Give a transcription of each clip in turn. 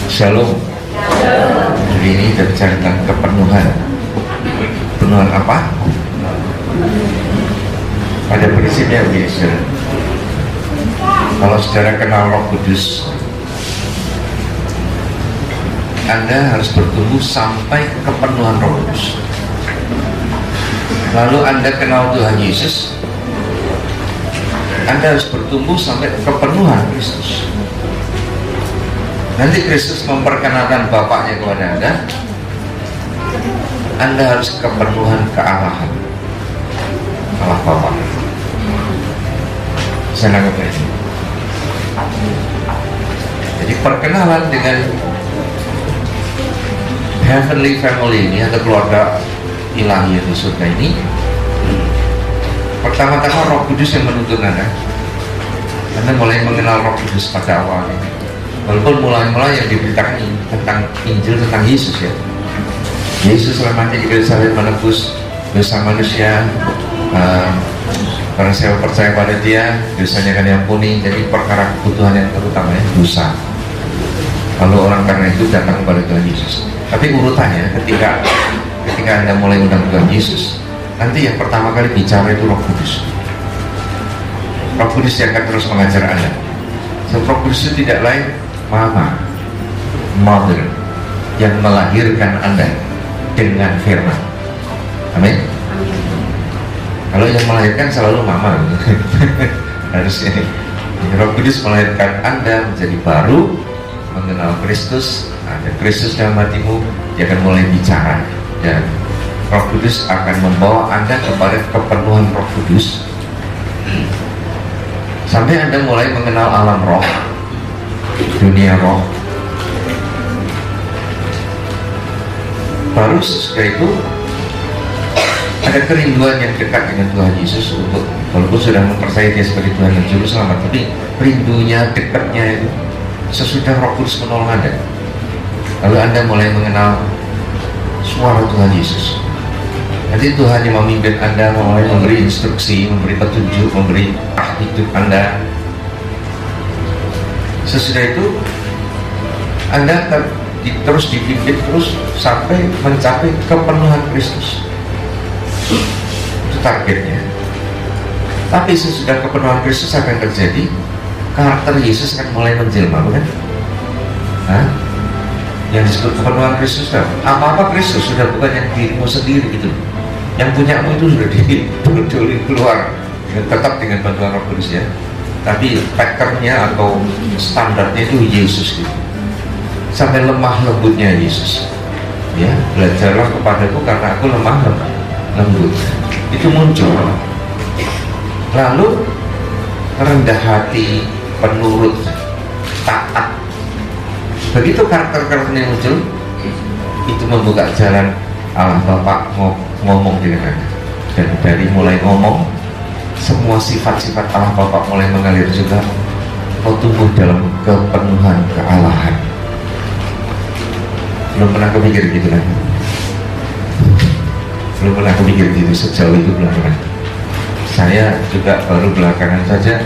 Shalom. Jadi ini kita bicara tentang kepenuhan. Kepenuhan apa? Pada prinsipnya begini, saudara. Kalau saudara kenal Roh Kudus, Anda harus bertumbuh sampai kepenuhan Roh Kudus. Lalu Anda kenal Tuhan Yesus, Anda harus bertumbuh sampai kepenuhan Kristus. Nanti Kristus memperkenalkan Bapaknya kepada Anda harus kepenuhan kealahan, Allah Bapa. Saya nangkep ini. Jadi perkenalan dengan heavenly family ini atau keluarga ilahi di surga ini, pertama-tama Roh Kudus yang menuntun Anda mulai mengenal Roh Kudus pada awalnya. Walaupun mulai-mulai yang diberitakan tentang Injil tentang Yesus ya. Yesus selamanya di Yerusalem menebus dosa manusia. Karena saya percaya pada Dia, dosanya akan diampuni. Jadi perkara kebutuhan yang terutama ya, dosa. Lalu orang karena itu datang kepada Tuhan Yesus. Tapi urutannya ketika Anda mulai undang Tuhan Yesus, nanti yang pertama kali bicara itu Roh Kudus. Roh Kudus yang akan terus mengajar Anda. Roh Kudus itu tidak lain Mama, Mother yang melahirkan Anda dengan firman. Amin. Kalau yang melahirkan selalu Mama harusnya. Roh Kudus melahirkan Anda menjadi baru, mengenal Kristus. Ada Kristus dalam hatimu, Dia akan mulai bicara. Dan Roh Kudus akan membawa Anda kepada kepenuhan Roh Kudus sampai Anda mulai mengenal alam roh, dunia roh. Baru setelah itu ada kerinduan yang dekat dengan Tuhan Yesus untuk, walaupun sudah mempercayai Dia sebagai Tuhan dan Juru Selamat, tapi rindunya, dekatnya itu sesudah Roh Kudus menolong Anda. Lalu Anda mulai mengenal suara Tuhan Yesus. Nanti Tuhan yang memimpin Anda, mulai memberi instruksi, memberi petunjuk, memberi arah hidup Anda. Sesudah itu Anda terus dipimpin terus sampai mencapai kepenuhan Kristus. Itu targetnya. Tapi sesudah kepenuhan Kristus akan terjadi, karakter Yesus akan mulai menjelma, bukan? Yang disebut kepenuhan Kristus, apa-apa Kristus, sudah bukan yang dirimu sendiri gitu. Yang punyamu itu sudah dibodolin keluar, tetap dengan bantuan Roh Kudus ya. Tapi patternnya atau standarnya itu Yesus gitu. Sampai lemah lembutnya Yesus. Ya, belajarlah kepadaku karena aku lemah lembut. Itu muncul. Lalu rendah hati, penurut, taat. Begitu karakter-karakternya muncul, itu membuka jalan Allah Bapa ngomong dengan Anda. Dan dari mulai ngomong, semua sifat-sifat Allah Bapa mulai mengalir juga. Kau tumbuh dalam kepenuhan kealahan. Belum pernah kepikir gitu lagi. Belum pernah kepikir gitu, sejauh itu belum pernah. Saya juga baru belakangan saja,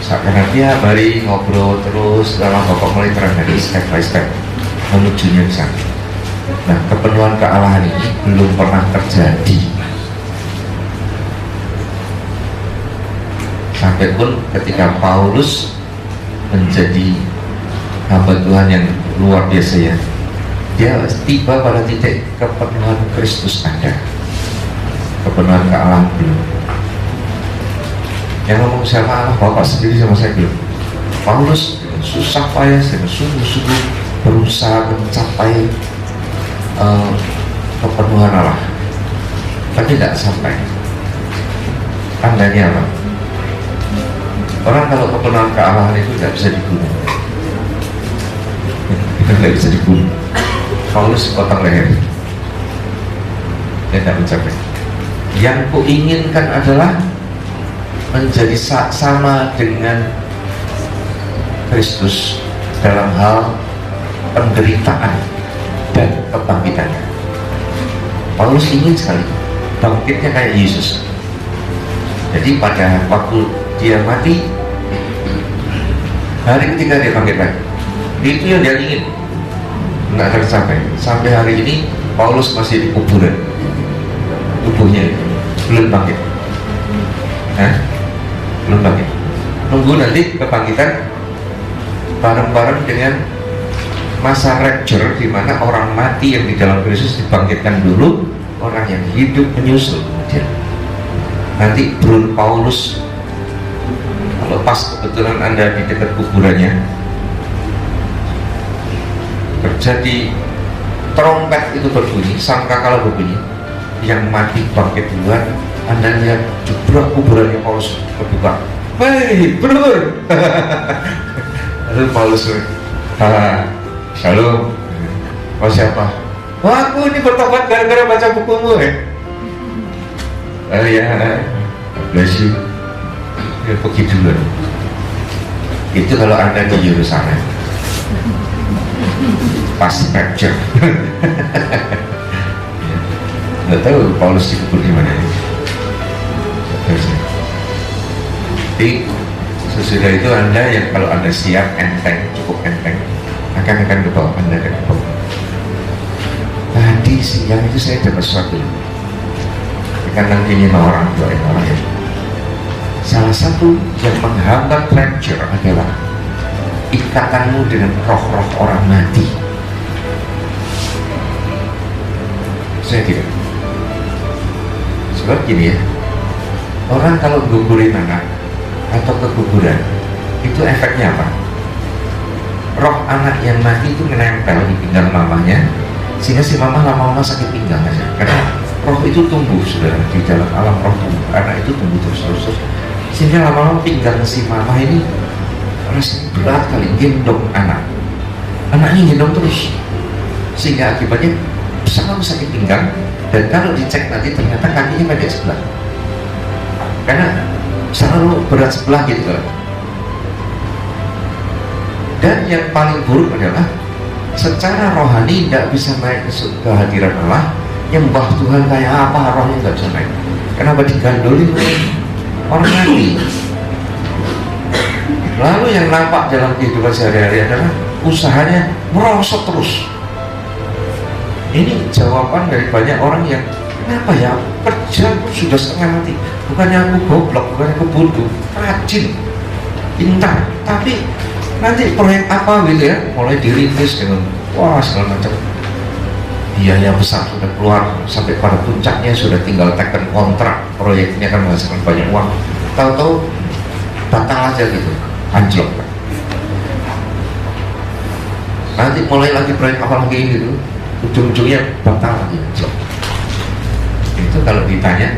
karena dia mari ngobrol terus, Allah Bapa mulai terangkan step by step menujunya ke sana. Nah, kepenuhan kealahan ini belum pernah terjadi. Sampai pun ketika Paulus menjadi hamba Tuhan yang luar biasa ya, dia tiba pada titik kepenuhan Kristus ada. Kepenuhan kealahan belum. Yang ngomong siapa? Allah Bapa sendiri sama saya belum. Paulus dengan susah payah, dengan sungguh-sungguh berusaha mencapai kepenuhan Allah, tapi tidak sampai. Tandanya apa? Orang kalau kepenuhan kealahan itu tidak bisa dibunuh. Tidak bisa dibunuh. Paulus potong leher, dia tidak mencapai. Yang kuinginkan adalah menjadi sama dengan Kristus dalam hal penderitaan dan kebangkitan. Paulus ingin sekali bangkitnya kayak Yesus. Jadi pada waktu dia mati, hari ketiga dia bangkit lagi. Itu yang dia ingin. nggak tercapai. Sampai hari ini Paulus masih di kuburan, tubuhnya itu belum bangkit. Belum bangkit. Nunggu nanti kebangkitan bareng-bareng dengan masa rapture, di mana orang mati yang di dalam Kristus dibangkitkan dulu, orang yang hidup menyusul kemudian. Nanti Brun Paulus, kalau pas kebetulan Anda di dekat kuburannya, terjadi trompet itu berbunyi, sangkakala berbunyi, yang mati bangkit duluan, Anda lihat jebrak kuburannya Paulus terbuka. Hei, Brun! Lalu Paulus, shalom. Oh, siapa? Wah, aku ini bertobat gara-gara baca bukumu ya. Ya, bless you. Ya, pergi dulu. Itu kalau Anda di Yerusalem pas rapture. Nggak tahu Paulus dikubur di mana. Jadi sesudah itu Anda yang kalau Anda siap, enteng, cukup enteng, akan ke bawah, Anda akan ke bawah. Tadi siang itu saya dapat sesuatu. Karena ini orang ya. Salah satu yang menghambat rapture adalah ikatanmu dengan roh-roh orang mati. Saya tidak. Sebab gini ya, orang kalau gugurin anak atau ke kuburan, itu efeknya apa? Roh anak yang mati itu menempel di pinggang mamanya, sehingga si mama lama-lama sakit pinggang aja. Karena roh itu tumbuh, sudah di dalam alam roh tumbuh, anak itu tumbuh terus, sehingga lama-lama pinggang si mama ini rasanya berat kali, gendong anaknya gendong terus, sehingga akibatnya selalu sakit pinggang. Dan kalau dicek nanti ternyata kakinya pendek sebelah, karena selalu berat sebelah gitu kan. Dan yang paling buruk adalah secara rohani tidak bisa naik ke hadirat Allah. Nyembah Tuhan kayak apa, rohnya nggak bisa naik. Kenapa digandoli orang mati? Lalu yang nampak dalam kehidupan sehari-hari adalah usahanya merosot terus. Ini jawaban dari banyak orang yang, kenapa ya kerja sudah setengah mati, bukannya aku goblok, bukannya aku bodoh, rajin, pintar, tapi nanti proyek apa gitu ya, mulai dirintis dengan wah segala macam, biaya besar sudah keluar, sampai pada puncaknya sudah tinggal teken kontrak, proyeknya akan menghasilkan banyak uang, tahu-tahu batal aja gitu, anjlok. Nanti mulai lagi proyek apa lagi gitu, ujung-ujungnya batal lagi, anjlok. Itu kalau ditanya,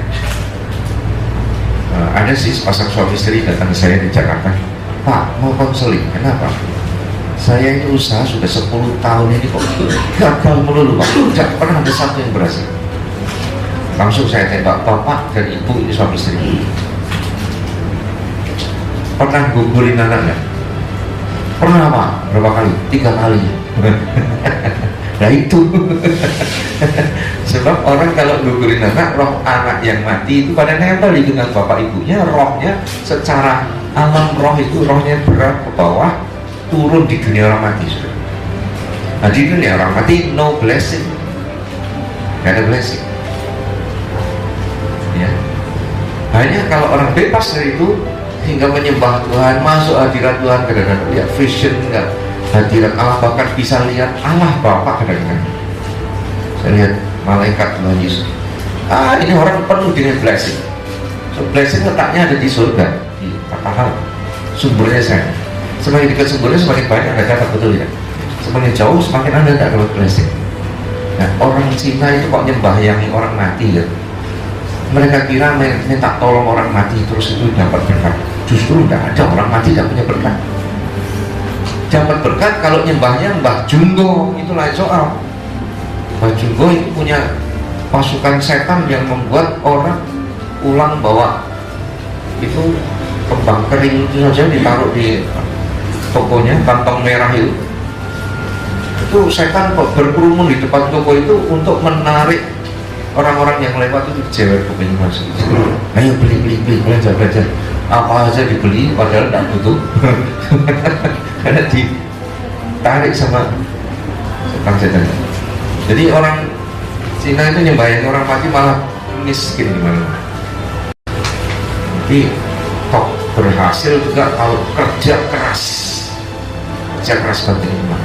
ada sih pasang suami istri datang ke saya di Jakarta, Pak mau konseling, kenapa? Saya ini usaha sudah 10 tahun ini kok gagal melulu Pak, tidak pernah ada satu yang berhasil. Langsung saya tembak, Bapak dan Ibu ini suami istri, pernah gugurin anak nggak? Pernah Pak, berapa kali? 3 kali. Nah itu sebab orang kalau gugurin anak, roh anak yang mati itu pada nempel dengan bapak ibunya, rohnya secara alam roh itu rohnya berat ke bawah, turun di dunia orang mati. Nah di dunia orang mati no blessing, gak ada blessing ya. Hanya kalau orang bebas dari itu hingga menyembah Tuhan, masuk hadirat Tuhan, kadang-kadang lihat vision, enggak hadirat Allah, bahkan bisa lihat Allah Bapa kadang-kadang. Saya lihat malaikat Tuhan Yesus. Ini orang penuh dengan blessing. So blessing letaknya ada di surga, di katakan sumbernya saya. Semakin dekat sumbernya semakin banyak Anda dapat, betul ya. Semakin jauh semakin Anda tidak dapat blessing. Nah orang Cina itu kok nyembahyangi orang mati ya. Mereka kira minta tolong orang mati terus itu dapat berkat. Justru tidak ada, orang mati tidak punya berkat. Dapat berkat kalau nyembahnya Mbah Junggo, itu lain soal. Mbah Junggo itu punya pasukan setan yang membuat orang ulang bawa itu kembang kering itu saja ditaruh di tokonya, kantong merah itu setan berkerumun di depan toko itu untuk menarik orang-orang yang lewat itu cewek kepingin masuk. Ayo beli belajar apa aja dibeli padahal tidak butuh karena ditarik sama tukang jajan. Jadi orang Cina itu nyembahin orang mati malah miskin gimana. Jadi kok berhasil juga kalau kerja keras banget ini.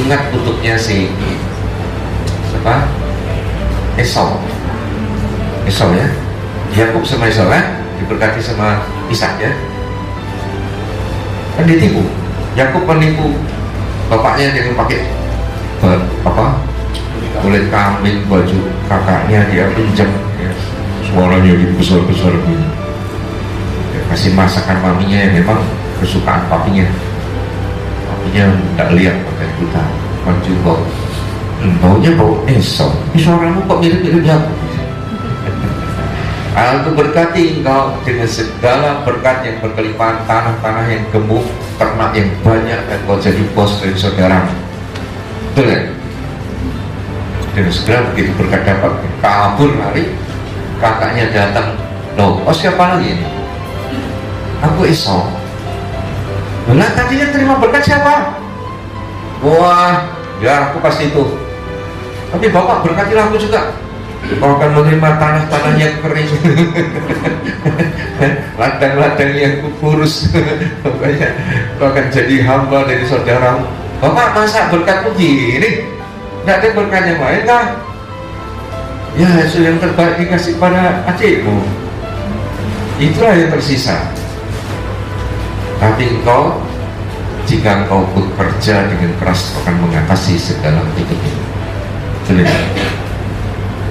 Ingat kutubnya si siapa? Esau ya, Yakub sama Esau kan diberkati sama Ishak ya, kan ditipu. Yakub menipu bapaknya dengan pakai kulit kambing, baju kakaknya dia pinjam ya. Suaranya besar gini ya, kasih masakan maminya yang memang kesukaan papinya tidak lihat pakai kita baju baunya bau Esau. Ini suaramu kok mirip-mirip Yakub. Aku berkati engkau dengan segala berkat yang berkelimpahan, tanah-tanah yang gemuk, ternak yang banyak, dan kau jadi bos dari saudaramu. Betul ya? Dan segera begitu berkat dapat, kabur lari. Kakaknya datang, loh, oh siapa lagi ini? Aku Esau. Nah tadinya terima berkat siapa? Wah, ya aku pasti itu. Tapi bapak berkatilah aku juga. Kau akan menerima tanah-tanah yang kering, ladang-ladang yang kurus. Pokoknya kau akan jadi hamba dari saudaramu. Bapak masa berkatmu gini? Tidak ada berkat yang lain kah? Ya itu yang terbaik dikasih pada adikmu. Itulah yang tersisa. Tapi engkau, jika engkau bekerja dengan keras, akan mengatasi segala hidup ini. Betul ya?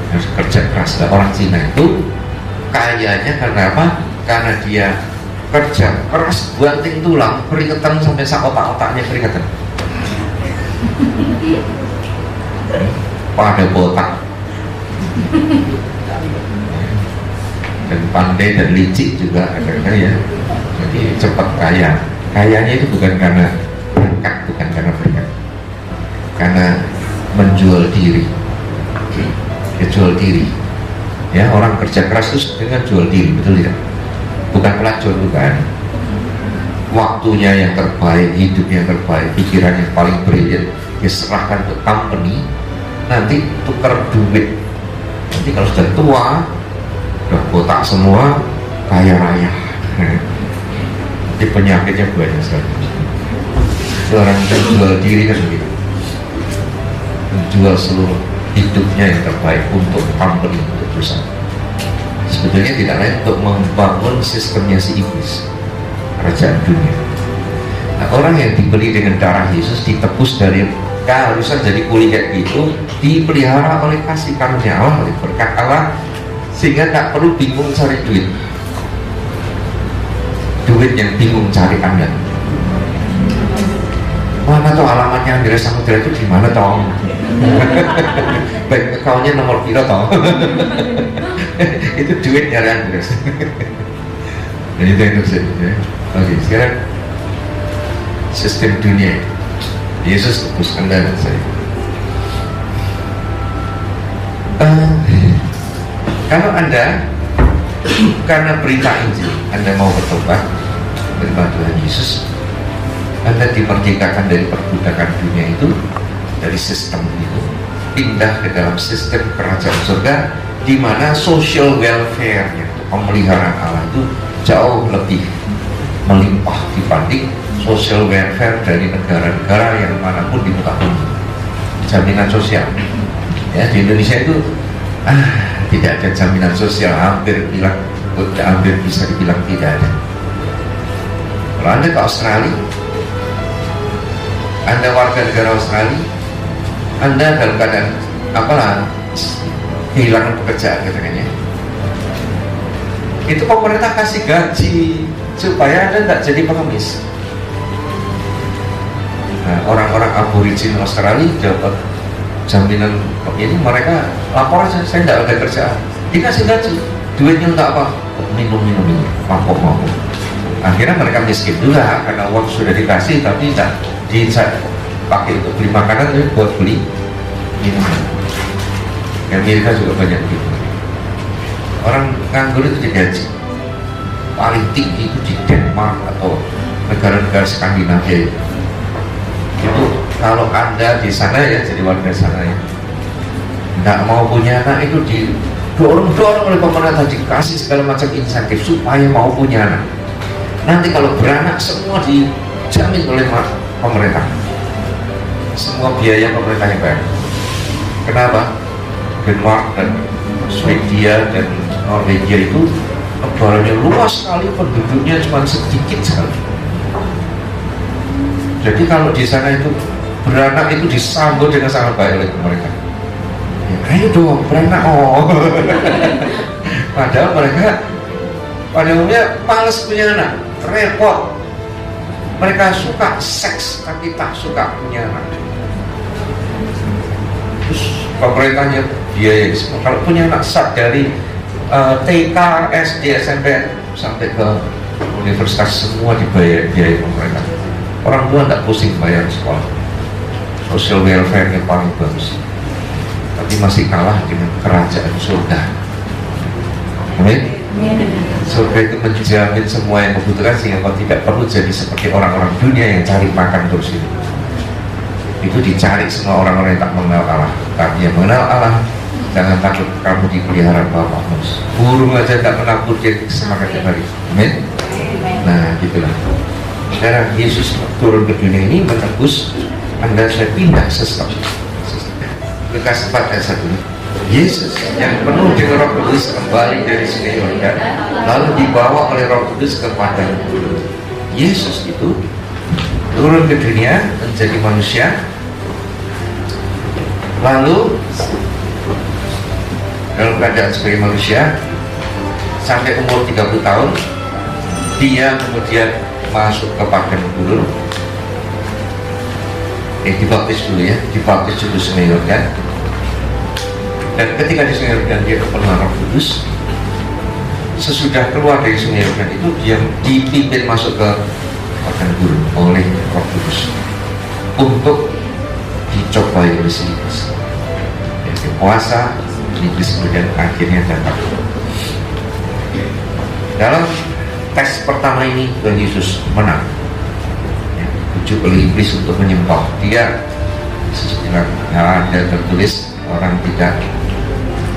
Harus kerja keras. Nah, orang Cina itu kayanya karena apa? Karena dia kerja keras, banting tulang, keringetan sampai sak otak-otaknya keringetan. Pada botak. Dan pandai dan licik juga kadang-kadang ya. Jadi cepat kaya. Kayanya itu bukan karena berkat, bukan karena berkat, karena menjual diri. Jual diri ya, orang kerja keras itu dengan jual diri, betul tidak? Bukan pelacur, bukan. Waktunya yang terbaik, hidup yang terbaik, pikiran yang paling brilian diserahkan ke company, nanti tukar duit. Nanti kalau sudah tua, udah botak semua, kaya raya. Nanti penyakitnya banyak sekali. Orang jual diri kan begitu, menjual seluruh hidupnya yang terbaik untuk company, untuk perusahaan. Sebetulnya tidak lain untuk membangun sistemnya si iblis, kerajaan dunia. Nah, orang yang dibeli dengan darah Yesus, ditebus dari keharusan jadi kuli kayak gitu, dipelihara oleh kasih karunia Allah, oleh berkat Allah, sehingga tak perlu bingung cari duit yang bingung cari Anda. Mana tuh alamatnya Andreas Samudra itu di mana toh? Bank account-nya nomor piro toh? Itu duit nyari Andreas. Dan itu yang terjadi ya. Oke, sekarang sistem dunia. Yesus tebus Anda dan saya. Kalau Anda karena berita Injil Anda mau bertobat, terima Tuhan Yesus, Anda dimerdekakan dari perbudakan dunia itu, dari sistem itu, pindah ke dalam sistem kerajaan surga, di mana social welfare-nya, pemeliharaan Allah itu jauh lebih melimpah dibanding social welfare dari negara-negara yang manapun di muka bumi. Jaminan sosial ya, di Indonesia itu tidak ada jaminan sosial, hampir bisa dibilang tidak ada. Kalau Anda ke Australia, Anda warga negara Australia, Anda dalam keadaan apalah kehilangan pekerjaan katanya, itu pemerintah kasih gaji supaya Anda tidak jadi pengemis. Nah, orang-orang aborigin Australia dapat jaminan ini, mereka lapor aja, saya tidak ada kerjaan, dikasih gaji, duitnya untuk apa? Minum, mabuk. Akhirnya mereka miskin juga karena uang sudah dikasih tapi tidak dipakai untuk beli makanan, tapi buat beli minuman. Amerika juga banyak begitu. Orang nganggur itu digaji paling tinggi itu di Denmark atau negara-negara Skandinavia itu Kalau Anda di sana ya, jadi warga sana ya, nggak mau punya anak, itu didorong-dorong oleh pemerintah, dikasih segala macam insentif supaya mau punya anak. Nanti kalau beranak semua dijamin oleh pemerintah, semua biaya pemerintah yang bayar. Kenapa? Denmark dan Swedia dan Norwegia itu negaranya luas sekali, penduduknya cuma sedikit sekali. Jadi kalau di sana itu beranak itu disambut dengan sangat baik oleh mereka. Ya, ayo dong beranak, padahal mereka pada umumnya malas punya anak, repot. Mereka suka seks tapi tak suka punya anak. Terus pemerintahnya biaya semua. Kalau punya anak dari TK, SD, SMP sampai ke universitas semua dibayar biaya pemerintah. Orang tua tidak pusing bayar sekolah, social welfare-nya paling bagus, tapi masih kalah dengan kerajaan surga. Amin. Surga itu menjamin semua yang membutuhkan, sehingga kau tidak perlu jadi seperti orang-orang dunia yang cari makan terus itu. Itu dicari semua orang-orang yang tak mengenal Allah. Tapi yang mengenal Allah, jangan takut, kamu dipelihara Bapa Mus. Burung aja tak menakut, dia semangat tiap hari. Amin. Nah, gitulah. Sekarang Yesus turun ke dunia ini menebus Anda, saya pindah sesat. Lukas 4 ayat 1. Yesus yang penuh dengan Roh Kudus kembali dari Sungai Yordan, lalu dibawa oleh Roh Kudus ke padang gurun. Yesus itu turun ke dunia menjadi manusia, lalu dalam keadaan sebagai manusia sampai umur 30 tahun, dia kemudian masuk ke padang gurun. Dibaptis dulu ya, dibaptis dulu Sungai Yordan. Dan ketika di Sungai Yordan dia kepenuhan Roh Kudus. Sesudah keluar dari Sungai Yordan itu dia dipimpin masuk ke padang gurun oleh Roh Kudus untuk dicobai oleh si iblis. Jadi puasa, iblis kemudian akhirnya datang. Dalam tes pertama ini Tuhan Yesus menang, dibujuk oleh iblis untuk menyembah dia. Yesus bilang, ada tertulis orang tidak,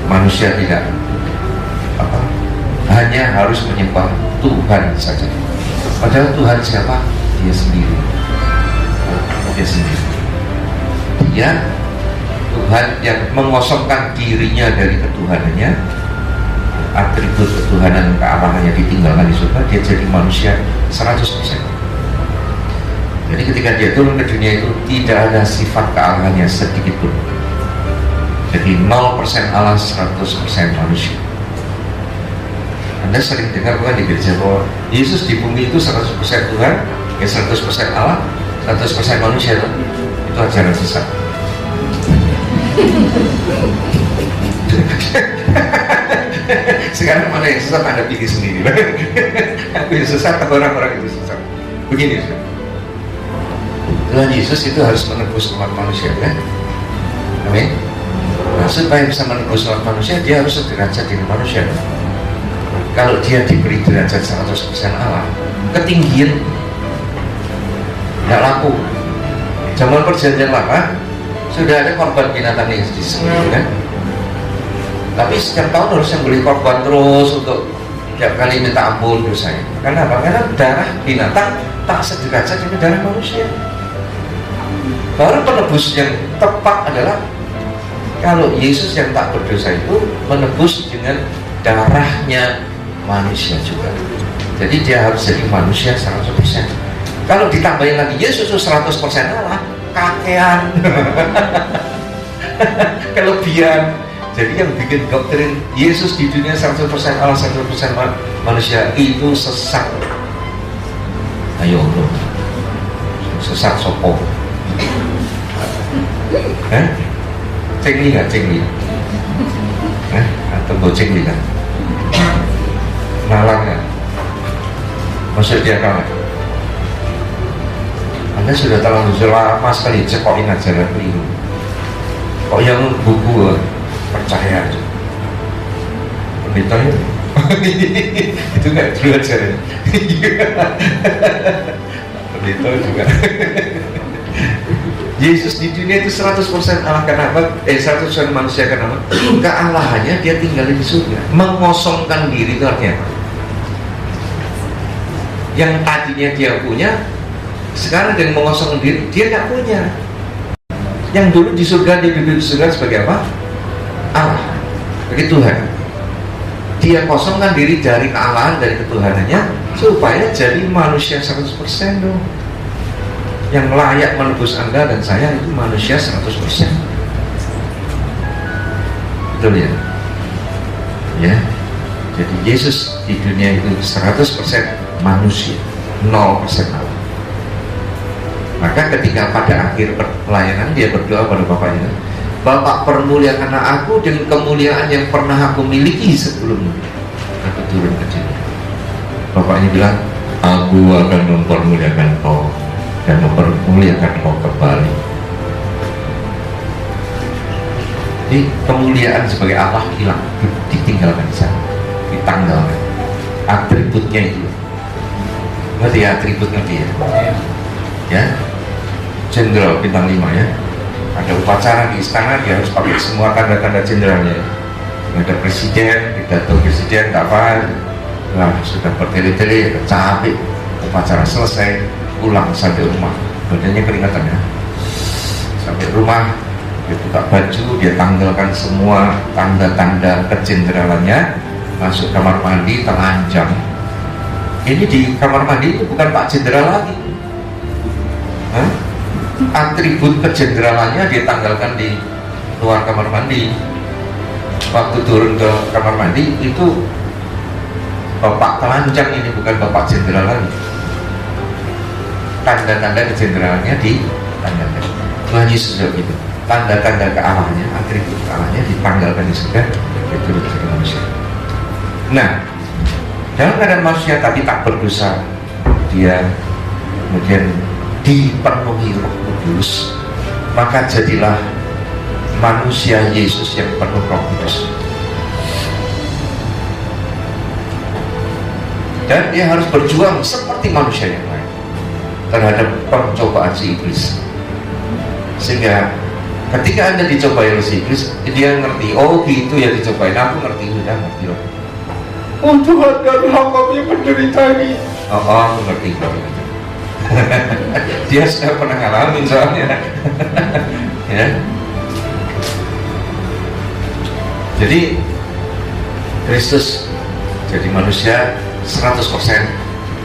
manusia tidak hanya harus menyembah Tuhan saja. Padahal Tuhan siapa? Dia sendiri. Dia sendiri. Dia Tuhan yang mengosongkan dirinya dari ketuhanannya, atribut ketuhanan kealahannya ditinggalkan di surga, dia jadi manusia 100%. Jadi ketika dia turun ke dunia itu tidak ada sifat kealahannya sedikit pun. Jadi 0% Allah, 100% manusia. Anda sering dengar bukan di gereja bahwa Yesus di bumi itu 100% Tuhan, ya 100% Allah, 100% manusia. Itu ajaran sesat. Sekarang mana yang sesat Anda pilih sendiri. Aku yang sesat atau orang-orang itu sesat. Begini, Tuhan Yesus itu harus menebus umat manusia, kan? Amin. Nah, supaya bisa menebus umat manusia, dia harus sederajat dengan manusia. Kalau dia diberi derajat 100% Allah, ketinggian nggak laku. Zaman perjanjian lama sudah ada korban binatang yang disembelih, kan? Tapi setiap tahun harus yang beli korban terus untuk tiap kali minta ampun dosanya. Karena apa? Karena darah binatang tak sederajat dengan darah manusia. Baru penebus yang tepat adalah kalau Yesus yang tak berdosa itu menebus dengan darahnya manusia juga. Jadi dia harus jadi manusia 100%. Kalau ditambahin lagi Yesus 100% Allah, kakean. Kelebihan. Jadi yang bikin doktrin Yesus di dunia 100% Allah, 100% manusia itu sesat. Ayo bro, sesat sopo. Cengli nggak cengli? Atau boceng nggak? Malang nggak? Maksud dia kalah? Anda sudah terlalu lama sekali cekokin ajaran keliru. Kok yang buku percaya aja? Pendeta itu nggak dulu ajaran. Pendeta juga. Yesus di dunia itu 100% Allah karena apa? 100% manusia karena apa? Kealahannya dia tinggal di surga. Mengosongkan diri itu artinya apa? Yang tadinya dia punya, sekarang dengan mengosongkan diri dia nggak punya. Yang dulu di surga, dia duduk di surga sebagai apa? Allah, sebagai Tuhan. Dia kosongkan diri dari kealahan, dari ketuhanannya, supaya jadi manusia 100% dong. Yang layak menebus Anda dan saya itu manusia 100%. Betul ya? Ya. Jadi Yesus di dunia itu 100% manusia, 0% Allah. Maka ketika pada akhir pelayanan dia berdoa pada Bapaknya, Bapak permuliakanlah aku dengan kemuliaan yang pernah aku miliki sebelumnya. Aku turun ke sini. Bapaknya bilang, aku akan mempermuliakan kau dan mempermuliakan kau kembali. Jadi kemuliaan sebagai Allah hilang, ditinggalkan di sana, ditanggalkan. Atributnya itu, ngerti ya atributnya dia? Ya, jenderal bintang 5 ya. Ada upacara di istana, dia harus pakai semua tanda-tanda jenderalnya. Ada presiden, pidato presiden, tak apa. Nah, sudah bertele-tele, capek, upacara selesai, pulang sampai rumah, badannya keringatan ya. Sampai rumah, dia buka baju, dia tanggalkan semua tanda-tanda kejenderalannya, masuk kamar mandi, telanjang. Ini di kamar mandi itu bukan Pak Jenderal lagi. Hah? Atribut kejenderalannya dia tanggalkan di luar kamar mandi. Waktu turun ke kamar mandi itu Bapak telanjang, ini bukan Bapak Jenderal lagi. Tanda-tanda kejenderalannya ditanggalkan. Tuhan Yesus juga gitu. Tanda-tanda kealahannya, atribut kealahannya ditanggalkan di surga, dia turun ke manusia. Nah, dalam keadaan manusia tapi tak berdosa, dia kemudian dipenuhi Roh Kudus, maka jadilah manusia Yesus yang penuh Roh Kudus. Dan dia harus berjuang seperti manusia yang lain terhadap pencobaan si iblis. Sehingga ketika Anda dicobai oleh si iblis, dia ngerti, oh gitu ya dicobain, aku ngerti, sudah ngerti loh. Oh Tuhan, dan hamba yang menderita ini. Oh, aku ngerti kalau gitu. Dia sudah pernah ngalamin soalnya. Ya. Jadi Kristus jadi manusia 100%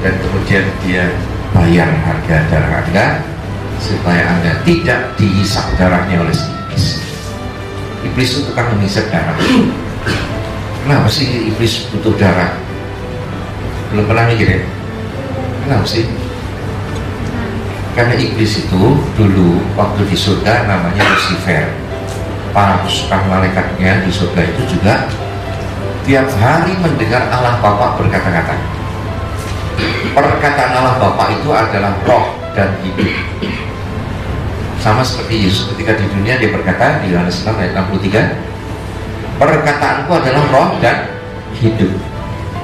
dan kemudian dia bayar harga darah Anda supaya Anda tidak dihisap darahnya oleh iblis. Iblis itu kan menghisap darah. Kenapa sih iblis butuh darah? Belum pernah mikir ya? Kenapa sih? Karena iblis itu dulu waktu di surga namanya Lucifer. Para pasukan malaikatnya di surga itu juga tiap hari mendengar Allah Bapa berkata-kata. Perkataan Allah Bapa itu adalah roh dan hidup. Sama seperti Yesus ketika di dunia dia berkata di Yohanes 6 ayat 63, perkataanku adalah roh dan hidup.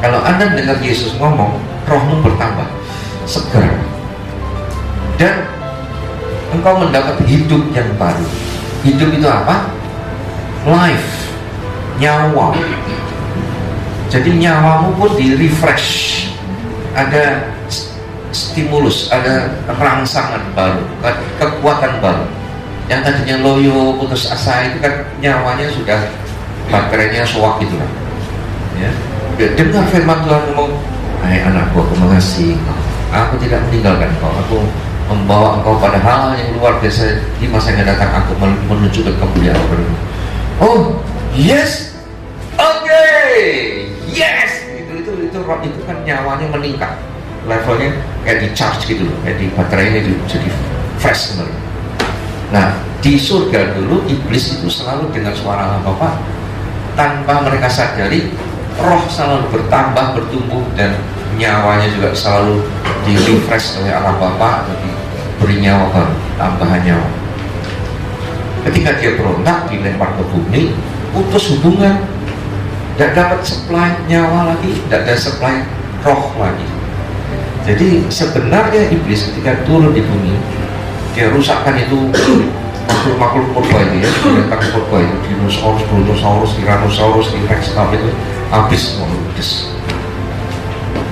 Kalau Anda dengar Yesus ngomong, rohmu bertambah, segar, dan engkau mendapat hidup yang baru. Hidup itu apa? Life, nyawa. Jadi nyawamu pun di-refresh, ada stimulus, ada rangsangan baru, kekuatan baru. Yang tadinya loyo, putus asa itu kan nyawanya sudah baterainya soak gitu kan. Ya. Dengar firman Tuhan ngomong, hai anakku, aku mengasihi kau, aku tidak meninggalkan kau, aku membawa engkau pada hal yang luar biasa di masa yang datang, aku menuju ke kemuliaan baru. Oh yes, oke, yes, itu kan nyawanya meningkat, levelnya kayak di charge gitu loh, kayak di baterainya jadi fresh bener. Nah di surga dulu iblis itu selalu dengar suara Allah Bapa, tanpa mereka sadari roh selalu bertambah, bertumbuh, dan nyawanya juga selalu di refresh oleh Allah Bapa atau diberi nyawa baru, tambahan nyawa. Ketika dia berontak, dilempar ke bumi, putus hubungan, tidak dapat supply nyawa lagi, tidak ada supply roh lagi. Jadi sebenarnya iblis ketika turun di bumi dia rusakkan itu makhluk-makhluk purba itu ya, binatang purba itu, dinosaurus, brontosaurus, tyrannosaurus, T-rex, itu habis semua,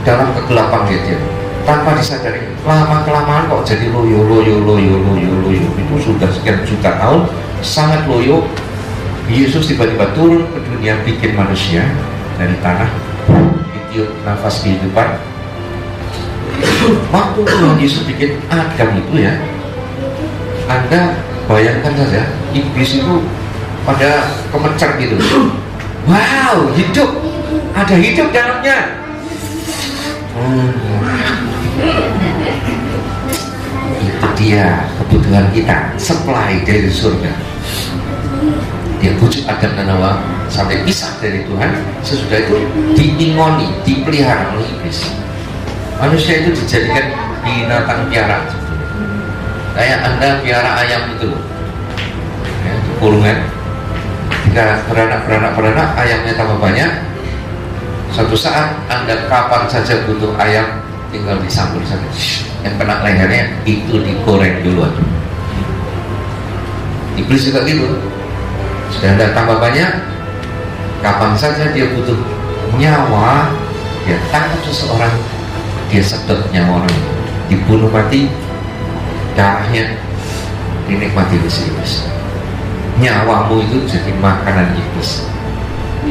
dalam kegelapan dia tanpa disadari. Lama kelamaan kok jadi loyo itu sudah sekian juta tahun, sangat loyo. Yesus tiba-tiba turun ke dunia, bikin manusia dari tanah, ditiup nafas kehidupan. Waktu Tuhan Yesus bikin Adam itu ya, Anda bayangkan saja, iblis itu pada kemencar gitu. Wow, hidup, ada hidup dalamnya. Itu dia kebutuhan kita, supply dari surga. Dia bujuk Adam dan Hawa sampai pisah dari Tuhan. Sesudah itu diingoni, dipelihara oleh iblis. Manusia itu dijadikan binatang piara. Kayak Anda piara ayam itu loh, ya, di kurungan. Jika beranak, ayamnya tambah banyak. Suatu saat Anda kapan saja butuh ayam, tinggal disambut saja. Yang kena lehernya itu digoreng duluan. Iblis juga gitu. Sudah Anda tambah banyak, kapan saja dia butuh nyawa, dia tangkap seseorang, dia sedot nyawa orang itu, dibunuh mati, darahnya dinikmati oleh si iblis. Nyawamu itu jadi makanan iblis.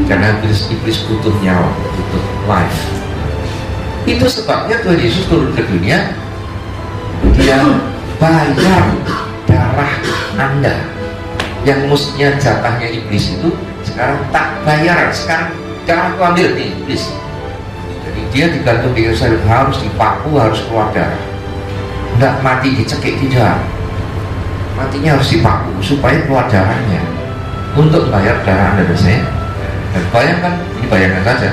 Karena iblis butuh nyawa, butuh life. Itu sebabnya Tuhan Yesus turun ke dunia. Dia bayar darah Anda yang mestinya jatahnya iblis itu, sekarang tak bayar. Sekarang darahku ambil nih iblis. Jadi dia digantung di kayu salib, harus dipaku, harus keluar darah. Tidak mati dicekik, tidak. Matinya harus dipaku supaya keluar darahnya untuk bayar darah Anda dan saya. Dan bayangkan, ini bayangkan saja,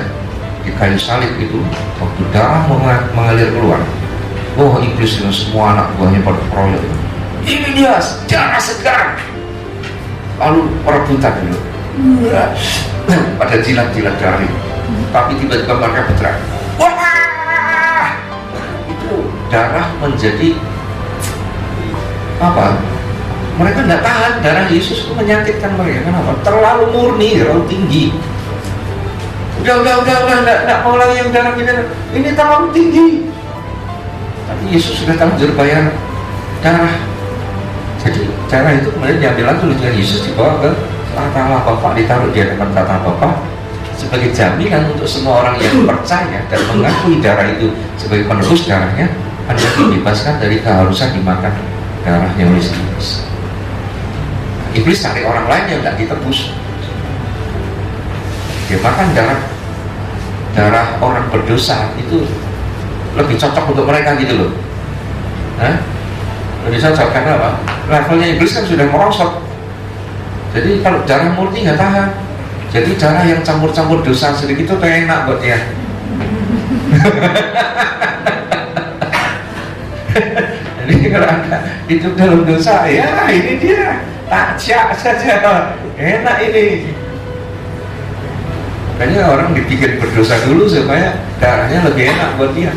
di kayu salib itu waktu darah mengalir keluar, oh iblis dan semua anak buahnya pada proyek, ini dia darah segar, lalu perebutan dulu pada jilat-jilat darah itu. Tapi tiba-tiba mereka berteriak, wah, itu darah menjadi apa? Mereka tidak tahan, darah Yesus itu menyakitkan mereka. Kenapa? Terlalu murni, terlalu tinggi. Udah, tidak mau lagi yang darah ini terlalu tinggi. Tapi Yesus sudah terlanjur bayar darah. Jadi darah itu kemudian diambil lagi oleh Tuhan Yesus, dibawa ke tata Allah Bapa, ditaruh di hadapan tata Bapa sebagai jaminan untuk semua orang yang percaya dan mengakui darah itu sebagai penebus darahnya. Anda dibebaskan dari keharusan dimakan darahnya oleh iblis. Iblis cari orang lain yang tidak ditebus. Dia makan darah orang berdosa itu lebih cocok untuk mereka gitu loh. Lebih cocok karena apa? Levelnya iblis kan sudah merosot. Jadi kalau darah murni nggak tahan. Jadi darah yang campur-campur dosa sedikit itu enak buat dia. Jadi kalau Anda hidup dalam dosa, ya ini dia, takjak saja, enak ini. Makanya orang dibikin berdosa dulu supaya darahnya lebih enak buat dia.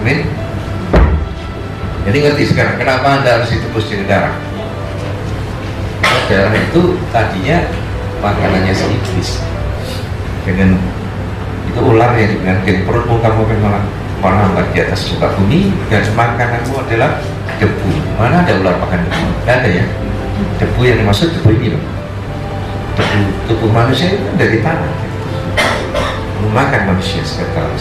Amin. Jadi ngerti sekarang kenapa Anda harus ditebus dengan darah? Darah itu tadinya makanannya si iblis. Dengan itu ular yang dibilang perutmu kamu memang merambat di atas muka bumi dan makananmu adalah debu. Mana ada ular makan debu? Tidak ada ya. Debu yang dimaksud debu ini loh. Debu tubuh manusia itu dari tanah. Memakan manusia setiap kali.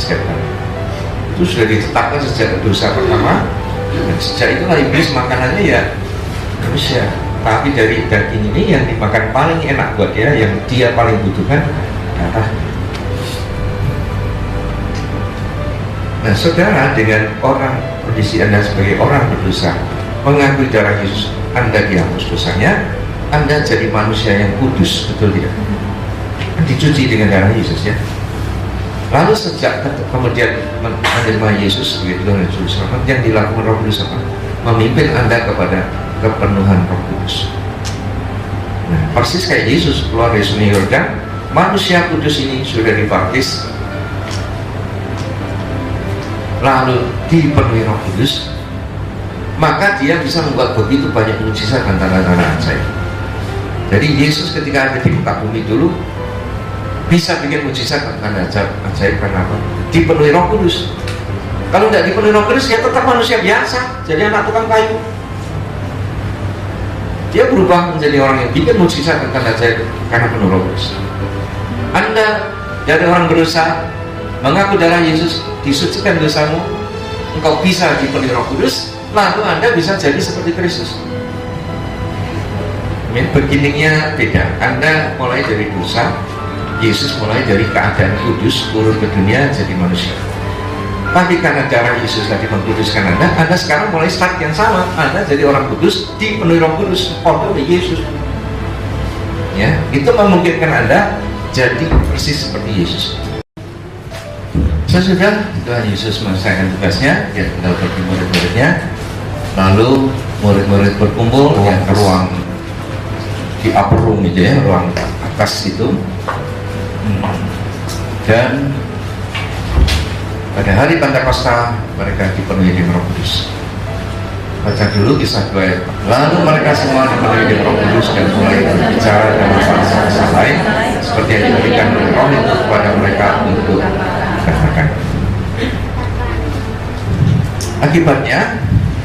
Itu sudah ditetapkan sejak dosa pertama. Dan sejak itu iblis makanannya ya manusia. Tapi dari daging ini yang dimakan paling enak buat dia, yang dia paling butuhkan darah. Nah saudara, dengan orang kondisi Anda sebagai orang berdosa, mengakui darah Yesus, Anda dihapus dosanya, Anda jadi manusia yang kudus, betul tidak? Dicuci dengan darah Yesus ya. Lalu sejak kemudian menerima Yesus sebagai Tuhan dan Juru Selamat, yang dilakukan Roh Kudus apa? Memimpin Anda kepada kepenuhan Roh Kudus. Nah, persis kayak Yesus keluar dari Sungai Yordan, manusia kudus ini sudah dibaptis, lalu dipenuhi Roh Kudus, maka dia bisa membuat begitu banyak mujizat dan tanda-tanda ajaib. Jadi Yesus ketika ada di muka bumi dulu bisa bikin mujizat dan tanda ajaib karena apa? Dipenuhi Roh Kudus. Kalau tidak dipenuhi Roh Kudus, ya tetap manusia biasa, jadi anak tukang kayu. Dia berubah menjadi orang yang bikin mujizat dan tanda ajaib karena penuh Roh Kudus. Anda dari orang berdosa, mengaku darah Yesus, disucikan dosamu, engkau bisa dipenuhi Roh Kudus, lalu Anda bisa jadi seperti Kristus. Beginningnya beda. Anda mulai dari dosa, Yesus mulai dari keadaan kudus, turun ke dunia jadi manusia. Tapi karena darah Yesus tadi mengkuduskan Anda sekarang mulai start yang sama. Anda jadi orang kudus, dipenuhi Roh Kudus, oleh Yesus. Ya, itu memungkinkan Anda jadi persis seperti Yesus. Sesudah Tuhan Yesus menyelesaikan tugasnya, dia tinggal bagi murid-muridnya. Lalu murid-murid berkumpul yang ke ruang di upper room itu ya, ruang atas itu. Dan pada hari Pentakosta mereka dipenuhi dengan Roh Kudus. Baca dulu kisah 2 ayat. Lalu mereka semua dipenuhi dengan Roh Kudus dan mulai berbicara dalam bahasa lain seperti yang diberikan oleh Roh itu kepada mereka untuk dikatakan. Akibatnya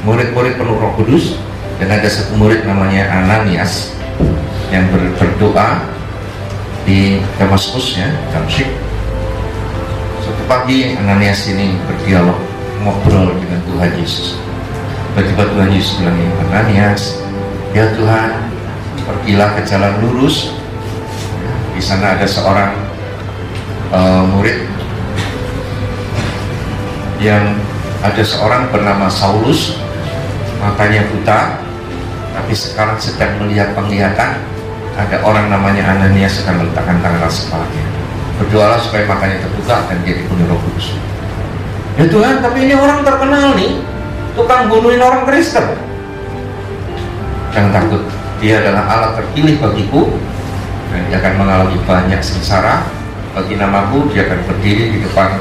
murid-murid penuh Roh Kudus, dan ada satu murid namanya Ananias yang berdoa di Damaskus ya, Damsyik. Suatu pagi Ananias ini berdialog, ngobrol dengan Tuhan Yesus. Tiba-tiba Tuhan Yesus bilang, Ananias, ya Tuhan, pergilah ke jalan lurus. Di sana ada seorang murid yang ada seorang bernama Saulus, matanya buta, tapi sekarang sedang melihat penglihatan. Ada orang namanya Ananias sedang meletakkan tangan atas kepalanya. Berdoalah supaya matanya terbuka dan dia dipenuhi Roh Kudus. Ya Tuhan, tapi ini orang terkenal nih, tukang bunuhin orang Kristen. Jangan takut, dia adalah alat terpilih bagiku, dan dia akan mengalami banyak sengsara bagi namaku. Dia akan berdiri di depan,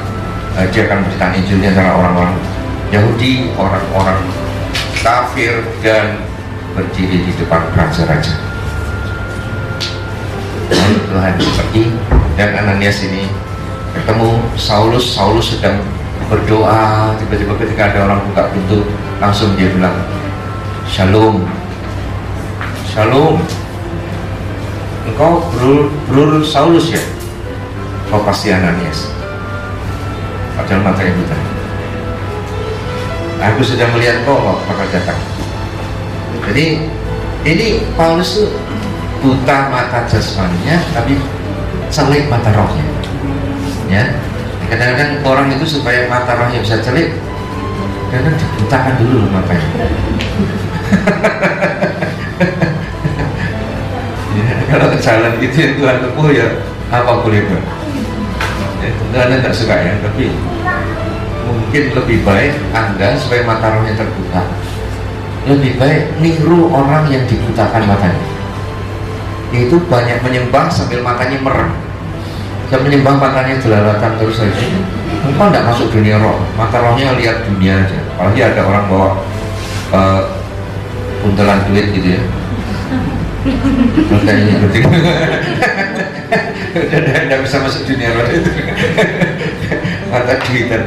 dia akan beritakan Injilnya antara orang-orang Yahudi, orang-orang kafir, dan berdiri di depan raja-raja. Tuhan pergi, dan Ananias ini ketemu Saulus. Saulus sedang berdoa, tiba-tiba ketika ada orang buka pintu, langsung dia bilang, Shalom, Shalom. Engkau bro Saulus ya? Kau pasti Ananias. Padahal matanya buta. Aku sudah melihat kau bakal datang. Jadi ini Paulus itu buta mata jasmaninya, tapi celik mata rohnya. Ya, kadang-kadang orang itu supaya mata rohnya bisa celik, kadang dibutakan dulu matanya. Ya, kalau ke jalan itu yang Tuhan tempuh ya apa boleh buat. Ya, Anda tidak suka ya, tapi mungkin lebih baik Anda supaya mata rohnya terbuka, lebih baik niru orang yang dibutakan matanya. Itu banyak menyembah sambil matanya merem, dan menyembah matanya jelalatan terus saja. Engkau tidak masuk dunia roh, mata rohnya lihat dunia aja. Apalagi ada orang bawa buntelan duit gitu ya. Maka ini penting. Udah tidak bisa masuk dunia roh itu. Mata duitan.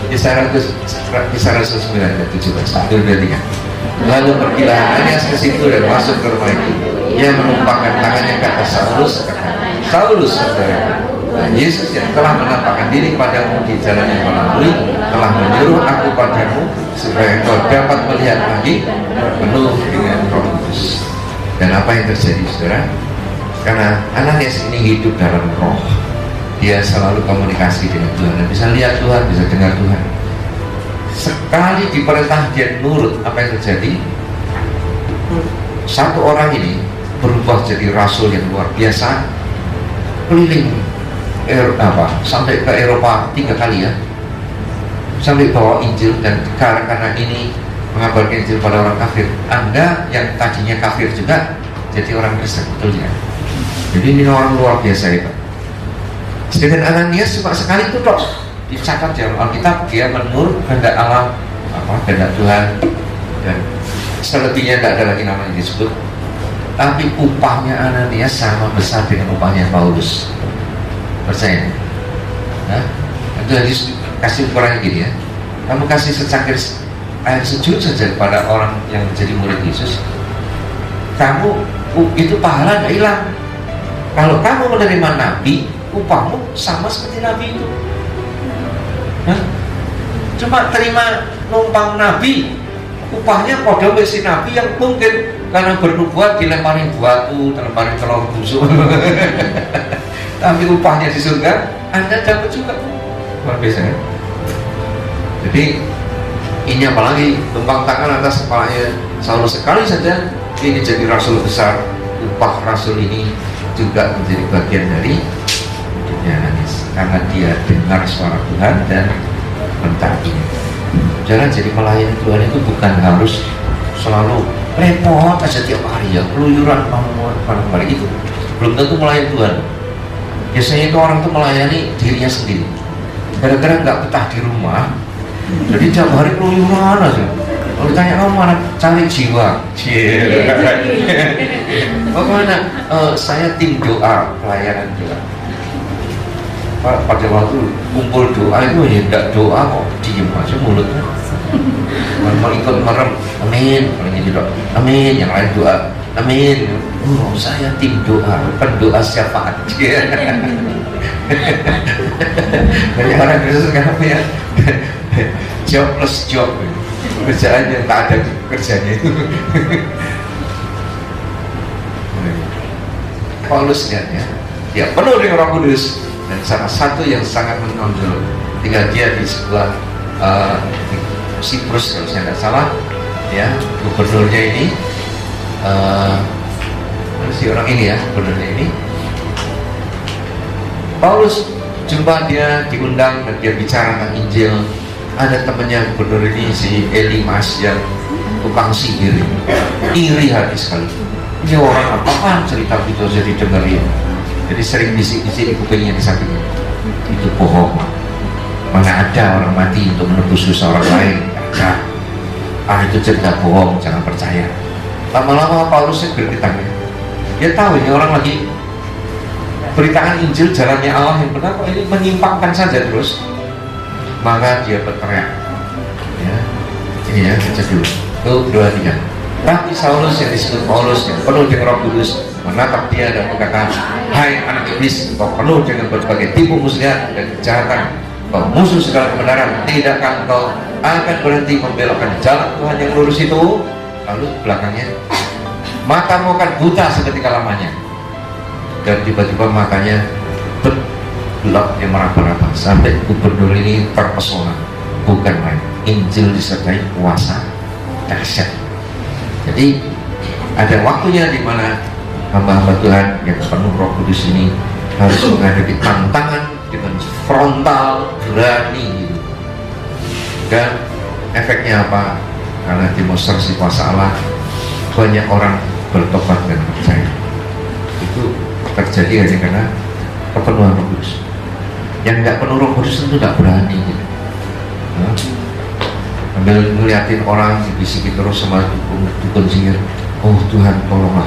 Kisaran 9 ayat 17. 1, 2, 3. Lalu pergilah Ananias ke situ dan masuk ke rumah itu. Ia menumpahkan tangannya ke atas Saulus, Saulus, saudara. Nah, Yesus yang telah menampakkan diri padamu di jalan yang melalui telah menyuruh aku padamu supaya engkau dapat melihat lagi penuh dengan Roh Kudus. Dan apa yang terjadi, saudara? Karena Ananias ini hidup dalam roh, dia selalu komunikasi dengan Tuhan, bisa lihat Tuhan, bisa dengar Tuhan. Sekali diperintah dia nurut, apa yang terjadi? Satu orang ini berubah jadi rasul yang luar biasa, keliling sampai ke Eropa 3 kali ya, sampai bawa Injil. Dan karena ini mengabarkan Injil pada orang kafir, Anda yang tadinya kafir juga jadi orang Kristen, betul ya? Jadi ini orang luar biasa itu. Sedangkan Ananias cuma sekali itu dok, dicatat dalam Alkitab, dia menurut kehendak Allah kehendak Tuhan, dan selebihnya tidak ada lagi nama yang disebut. Tapi upahnya Ananias sama besar dengan upahnya Paulus. Percaya? Nah, itu Yesus kasih ukurannya gini ya. Kamu kasih secangkir air sejuk saja kepada orang yang menjadi murid Yesus, kamu itu pahala nggak hilang. Kalau kamu menerima nabi, upahmu sama seperti nabi itu. Hah? Cuma terima numpang nabi, upahnya pada si nabi yang mungkin karena bernubuat dilemparin batu, dilemparin telur busuk. Tapi upahnya di surga Anda dapat juga. Luar biasa kan? Jadi ini apalagi tumpang tangan atas kepalanya Saulus sekali saja, ini jadi rasul besar. Upah rasul ini juga menjadi bagian dari hidupnya Ananias, karena dia dengar suara Tuhan dan mentaatinya. Jangan jadi melayani Tuhan itu bukan harus selalu repot aja tiap hari ya, keluyuran kemana-mana itu belum tentu melayani Tuhan. Biasanya itu orang itu melayani dirinya sendiri, gara-gara nggak betah di rumah, jadi tiap hari keluyuran aja. Kalau ditanya kamu mana, cari jiwa. Bagaimana? Saya tim doa, pelayanan doa. Pada waktu kumpul doa itu ya tidak doa kok, diem aja mulutnya. Mau ikut merem, amin. Kalau ini doa, amin. Yang lain doa, amin. Oh, saya tim doa, pendoa syafaat. Banyak orang Kristen kenapa ya? Jobless job, kerjaan yang tak ada kerjanya itu. Paulus lihat ya, dia penuh dengan Roh Kudus, dan salah satu yang sangat menonjol ketika dia di sebuah Siprus kalau saya tidak salah, ya gubernurnya ini si orang ini ya, gubernurnya ini Paulus jumpa dia, diundang dan dia bicara tentang Injil. Ada temannya gubernur ini si Elimas yang tukang sihir, iri hati sekali. Ini orang apaan cerita itu jadi dengerin. Jadi sering bisik-bisik di kupingnya di sampingnya. Itu bohong. Mana ada orang mati untuk menebus dosa orang lain? Ada. Itu cerita bohong, jangan percaya. Lama-lama Paulusnya bergetarnya. Dia tahu ini orang lagi beritakan Injil jalannya Allah yang benar, kok ini menyimpangkan saja terus. Maka dia berteriak, ya, ini ya, baca dulu. 2-3. Tapi Saulus yang disebut Paulus yang penuh dengan Roh Kudus menatap dia dan berkata, hai anak iblis, kau penuh dengan berbagai tipu muslihat dan kejahatan, kau musuh segala kebenaran, tidakkah kau akan berhenti membelokkan jalan Tuhan yang lurus itu? Lalu belakangnya, matamu akan buta seketika lamanya. Dan tiba-tiba matanya gelap yang meraba-raba sampai gubernur ini terpesona. Bukan main, Injil disertai kuasa dahsyat. Jadi ada waktunya di mana hamba-hamba Tuhan yang penuh Roh Kudus ini harus menghadapi tantangan dengan frontal, berani gitu. Dan efeknya apa? Karena demonstrasi kuasa Allah, banyak orang bertobat dan percaya. Itu terjadi hanya karena kepenuhan Roh Kudus. Yang nggak penuh Roh Kudus tentu nggak berani gitu. Ambil ngeliatin orang dibisiki terus sama dukun sihir, oh Tuhan tolonglah,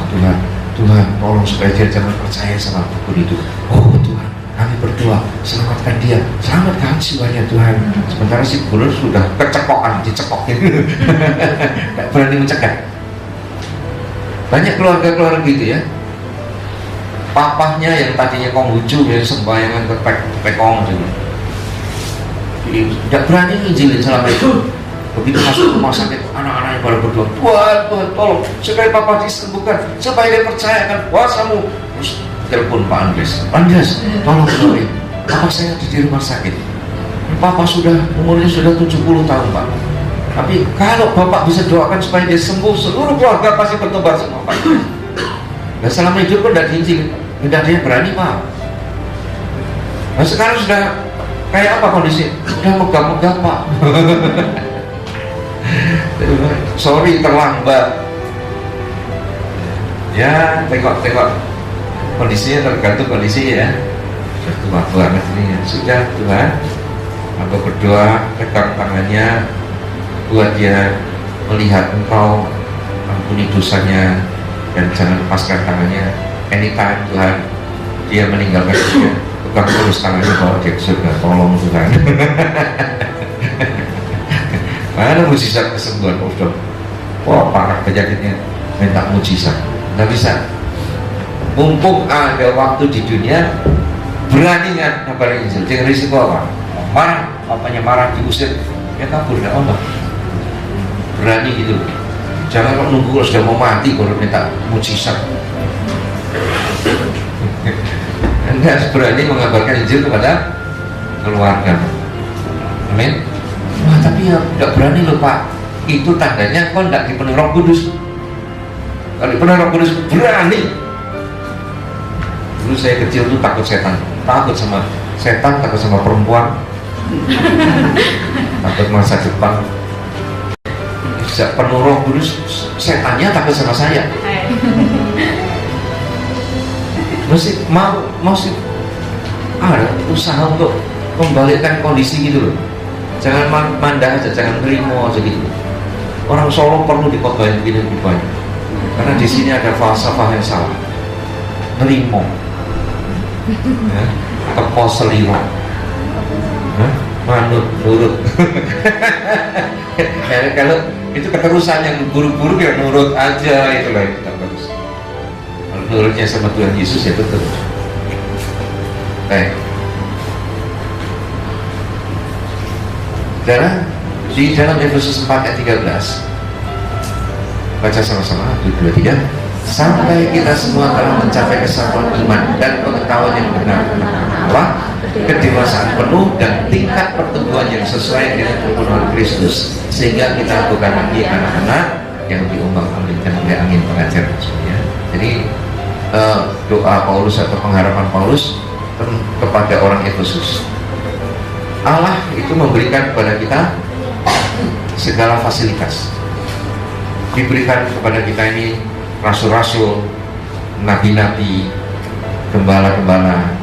Tuhan tolong supaya dia jangan percaya sama dukun itu. Oh Tuhan, kami berdoa selamatkan dia, selamatkan jiwanya Tuhan. Sementara si gubernur sudah kecekokan, dicekokin, nggak berani mencegah. Banyak keluarga-keluarga gitu ya. Papahnya yang tadinya konghucu, yang sembayangan ke pekong gitu, tidak berani ngizinin selama itu. Begitu masuk rumah sakit, anak-anaknya pada berdoa, Tuhan tolong supaya papa disembuhkan, supaya dia percaya akan kuasamu. Terus telepon Pak Andres, tolong doain, papa saya di rumah sakit, papa umurnya sudah 70 tahun Pak, tapi kalau bapak bisa doakan supaya dia sembuh, seluruh keluarga pasti bertobat semua Pak. Nah selama hidup pun tidak diinjil, tidak ada yang berani Pak. Nah sekarang sudah kayak apa kondisi? Sudah megah-megah Pak. Sorry terlambat. Ya tengok kondisinya tergantung kondisi ya. Sudah tua banget ini ya. Sudah Tuhan, aku berdoa, pegang tangannya, buat dia melihat engkau, ampuni dosanya, dan jangan lepaskan tangannya. Anytime Tuhan dia meninggalkan dia, pegang terus tangannya bawa dia ke surga. Tolong Tuhan. Mana mujizat kesembuhan? Udah, wah parah penyakitnya, minta mujizat, nggak bisa. Mumpung ada waktu di dunia, berani nggak ngabarin Injil? Dengan risiko apa? Marah, papanya marah, diusir, ya kabur, nggak apa. Berani gitu. Jangan kok nunggu kalau sudah mau mati baru minta mujizat. Anda berani mengabarkan Injil kepada keluarga. Amin. Wah, tapi ya tidak berani loh Pak. Itu tandanya kok tidak dipenuhi Roh Kudus. Kalau dipenuhi Roh Kudus berani. Dulu saya kecil tuh takut setan, takut sama setan, takut sama perempuan, takut masa depan. Bisa penuh Roh Kudus, setannya takut sama saya. Mesti mau sih ada usaha untuk membalikkan kondisi gitu loh. Jangan mandang aja, jangan terima aja gitu. Orang Solo perlu dikotbahin begini lebih banyak, karena di sini ada falsafah yang salah. Nerimo, ya, kepo seliro, manut, nurut. Ya, kalau itu keterusan yang buruk-buruk ya nurut aja, itulah yang kita bagus. Kalau nurutnya sama Tuhan Yesus ya betul. Baik. Di dalam Efesus 4 ayat 13, baca sama-sama, 1, 2, 3. Sampai kita semua telah mencapai kesatuan iman dan pengetahuan yang benar tentang Allah, kedewasaan penuh dan tingkat pertumbuhan yang sesuai dengan kepenuhan Kristus, sehingga kita bukan lagi anak-anak yang diombang-ambingkan oleh angin pengajar. Jadi doa Paulus atau pengharapan Paulus kepada orang Efesus, Allah itu memberikan kepada kita segala fasilitas. Diberikan kepada kita ini rasul-rasul, nabi-nabi, gembala-gembala,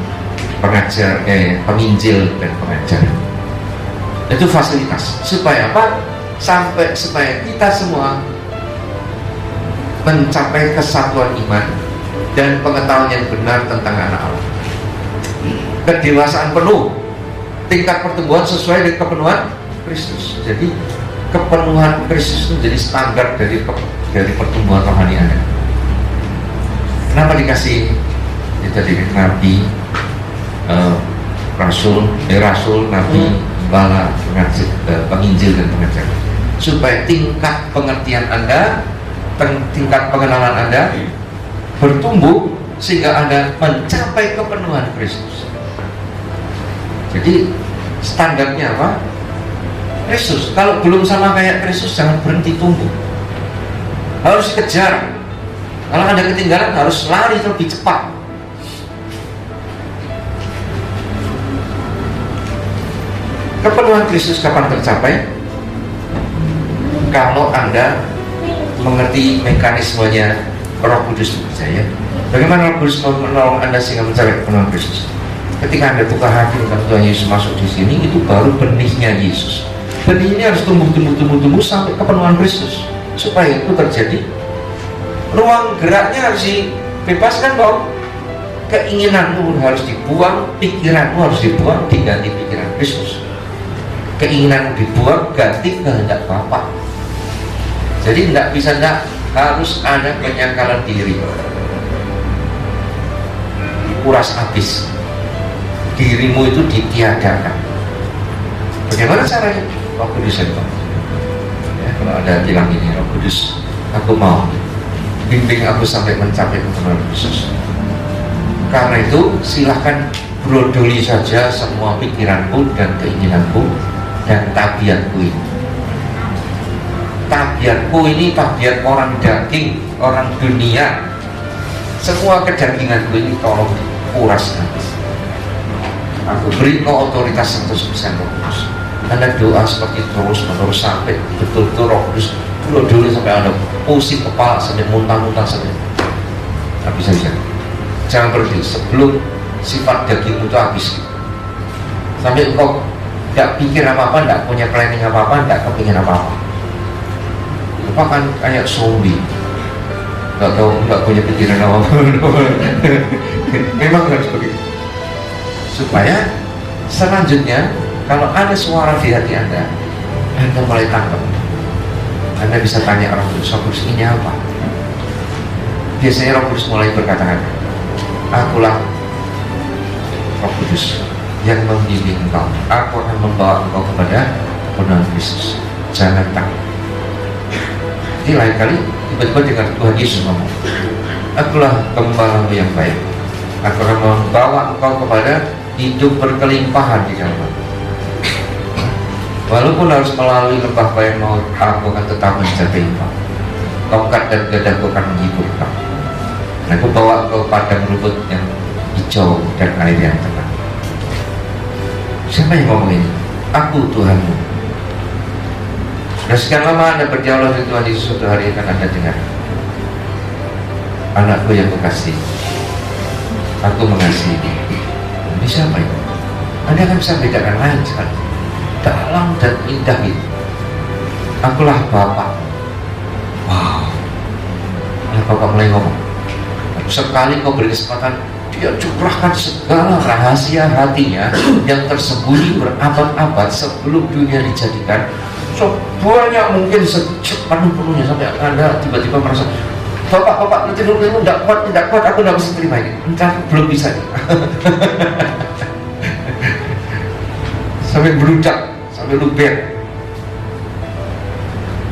pengajar, penginjil dan pengajar. Itu fasilitas. Supaya apa? Supaya kita semua mencapai kesatuan iman dan pengetahuan yang benar tentang anak Allah. Kedewasaan penuh, tingkat pertumbuhan sesuai dengan kepenuhan Kristus. Jadi kepenuhan Kristus itu jadi standar dari pertumbuhan rohani Anda. Kenapa dikasih jadi nabi, rasul, nabi, gembala, penginjil dan pengajar, supaya tingkat pengertian Anda, tingkat pengenalan Anda bertumbuh sehingga Anda mencapai kepenuhan Kristus. Jadi standarnya apa? Kristus. Kalau belum sama kayak Kristus, jangan berhenti tumbuh. Harus kejar. Kalau Anda ketinggalan, harus lari lebih cepat. Kepenuhan Kristus kapan tercapai? Kalau Anda mengerti mekanismenya Roh Kudus bekerja. Bagaimana Roh Kudus menolong Anda sehingga mencapai kepenuhan Kristus? Ketika Anda buka hati dengan Tuhan Yesus masuk di sini, itu baru benihnya Yesus. Benih ini harus tumbuh sampai kepenuhan Kristus. Supaya itu terjadi, ruang geraknya harus dibebaskan dong. Keinginanmu harus dibuang, pikiranmu harus dibuang, diganti pikiran Kristus. Keinginanmu dibuang, ganti kehendak Bapa. Jadi tidak bisa, harus ada penyangkalan diri. Kuras habis. Dirimu itu ditiadakan. Bagaimana caranya? Roh Kudus itu. Ya, kalau ada bilang ini, Roh Kudus, aku mau bimbing aku sampai mencapai kepenuhan Kristus. Karena itu silahkan brodoli saja semua pikiranku dan keinginanku dan tabiatku ini. Tabiatku ini tabiat orang daging, orang dunia. Semua kedaginganku ini tolong kuras habis. Aku beri kau otoritas 100% Roh Kudus. Anda doa seperti terus menerus sampai betul-betul Roh Kudus dulu sampai Anda pusing kepala, sampai muntah-muntah, sampai nggak bisa. Jangan berhenti sebelum sifat dagingmu itu habis. Sampai engkau nggak pikir apa-apa, nggak punya planning apa-apa, nggak kepingin apa-apa. Bapak kan kayak zombie, nggak tahu, nggak punya pikiran apa. Memang harus begitu. Supaya selanjutnya kalau ada suara di hati Anda mulai tangkap. Anda bisa tanya Roh Kudus ini apa? Biasanya Roh Kudus mulai berkata, akulah Roh Kudus yang membimbing engkau. Aku akan membawa engkau kepada kebenaran Kristus. Jangan takut. Jadi lain kali tiba-tiba dengar Tuhan Yesus ngomong, akulah gembalamu yang baik. Aku akan membawa engkau kepada hidup berkelimpahan di dalam. Walaupun harus melalui lembah bayang maut, aku akan tetap menjaga engkau. Tongkat dan gadaku akan menghibur engkau. Aku bawa engkau padang rumput yang hijau dan air yang tenang. Siapa yang ngomong ini? Aku Tuhanmu. Dan sekian lama Anda berdialog dengan Tuhan Yesus, suatu hari akan Anda dengar, anakku yang kukasih, aku mengasihi. Ini siapa itu? Anda akan bisa bedakan lain sekali, dalam dan indah itu. Akulah Bapa. Wow. Lalu Bapak mulai ngomong, sekali kau beri kesempatan, dia curahkan segala rahasia hatinya yang tersembunyi berabad-abad sebelum dunia dijadikan. Sebanyak mungkin sepenuh-penuhnya, sampai Anda tiba-tiba merasa, Bapak, nanti dulu tidak kuat, aku tidak bisa terima ini. Entah, belum bisa. Sampai beludak, sampai luber.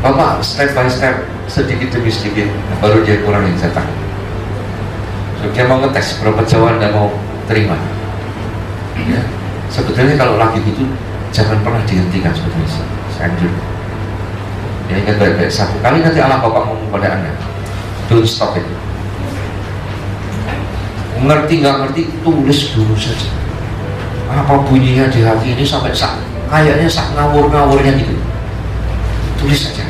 Bapak step by step, sedikit demi sedikit, baru dia kurangin setan. So, dia mau ngetes berapa jauh Anda mau terima. Ya, sebetulnya kalau lagi gitu, jangan pernah dihentikan sebetulnya. Anjur. Ya, ingat baik-baik, satu kali nanti Allah Bapak ngomong pada Anda, don't stop it. Ngerti nggak ngerti, tulis dulu saja. Apa bunyinya di hati ini sampai kayaknya ngawur-ngawurnya gitu. Tulis saja.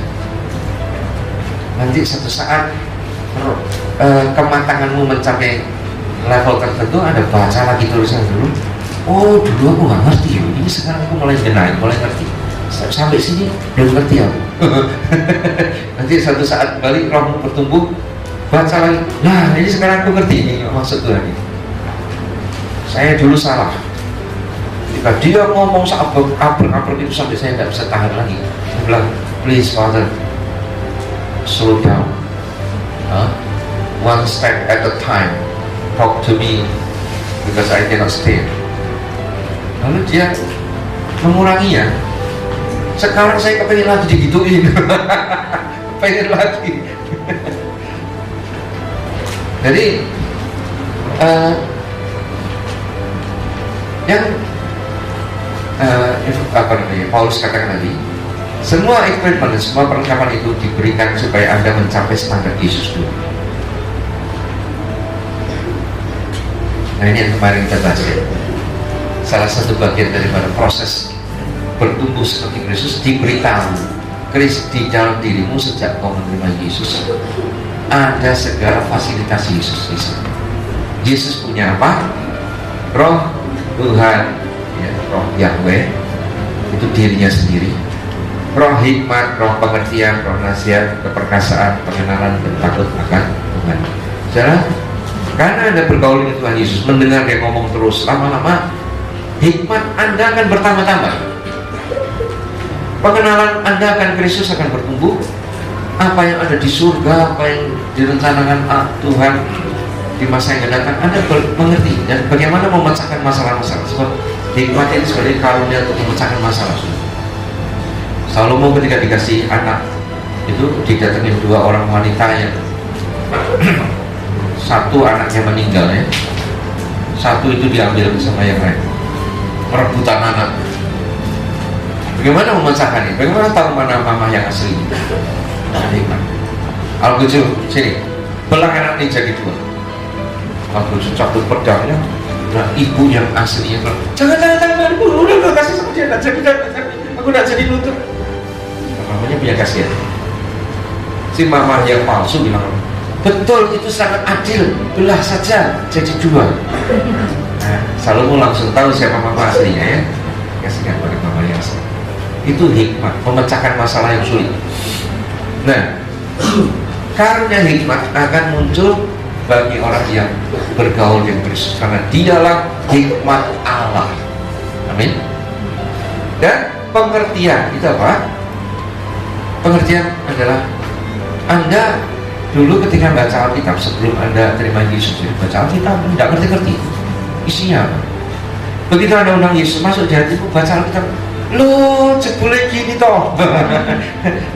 Nanti satu saat kematanganmu mencapai level tertentu, Anda baca lagi tulisan dulu. Oh, dulu aku nggak ngerti, ini sekarang aku mulai ngerti. Sampai sini belum ngerti aku. Nanti satu saat balik rohmu bertumbuh, baca lagi. Nah, ini sekarang aku ngerti ini maksud Tuhan ini. Saya dulu salah. Ketika dia ngomong abrak itu sampai saya tidak bisa tahan lagi. Saya bilang, please Father, slow down. One step at a time. Talk to me because I cannot stay. Lalu dia menguranginya. Sekarang saya kepengen lagi digituin. Pengen lagi. Jadi yang Paulus katakan tadi, semua equipment, semua perlengkapan itu diberikan supaya Anda mencapai standar Yesus dulu. Nah, ini yang kemarin kita bahas ya. Salah satu bagian daripada proses bertumbuh seperti Kristus, diberitahu Kristus di dalam dirimu sejak kau menerima Yesus. Ada segala fasilitas Yesus di sana. Yesus punya apa? Roh Tuhan, ya, Roh Yahweh, itu dirinya sendiri. Roh hikmat, roh pengertian, roh nasihat, keperkasaan, pengenalan, dan takut akan Tuhan. Saudara, karena Anda bergaul dengan Tuhan Yesus, mendengar dia ngomong terus, lama-lama hikmat Anda akan bertambah-tambah. Pengenalan Anda akan Kristus akan bertumbuh. Apa yang ada di surga, apa yang direncanakan Tuhan di masa yang akan datang, Anda mengerti. Dan bagaimana memecahkan masalah-masalah. Sebab hikmat itu sebagai karunia untuk memecahkan masalah. Salomo ketika dikasih anak, itu didatengin dua orang wanita yang satu anaknya meninggal ya, satu itu diambil sama yang lain, perebutan anak. Bagaimana memecahkan ini? Bagaimana tahu mana mama yang asli? Hikmat. Al-Quds sini, belah anak ini jadi dua. Al-Quds cabut pedangnya. Nah, ibu yang aslinya bilang, jangan, udah kasih sama dia, aku tidak jadi lutut. Mamanya punya kasihan. Si mama yang palsu bilang, betul, itu sangat adil, belah saja jadi dua. Nah, Salomo langsung tahu siapa mama aslinya ya. Kasihkan pada mama yang asli. Itu hikmat, memecahkan masalah yang sulit. Nah, Karunia hikmat akan muncul bagi orang yang bergaul dengan Kristus, karena dialah hikmat Allah. Amin. Dan pengertian itu apa? Pengertian adalah Anda dulu ketika baca Alkitab, sebelum Anda terima Yesus, baca Alkitab tidak ngerti-ngerti isinya apa. Begitu Anda undang Yesus masuk di hatimu, baca Alkitab, lo jebule gini toh.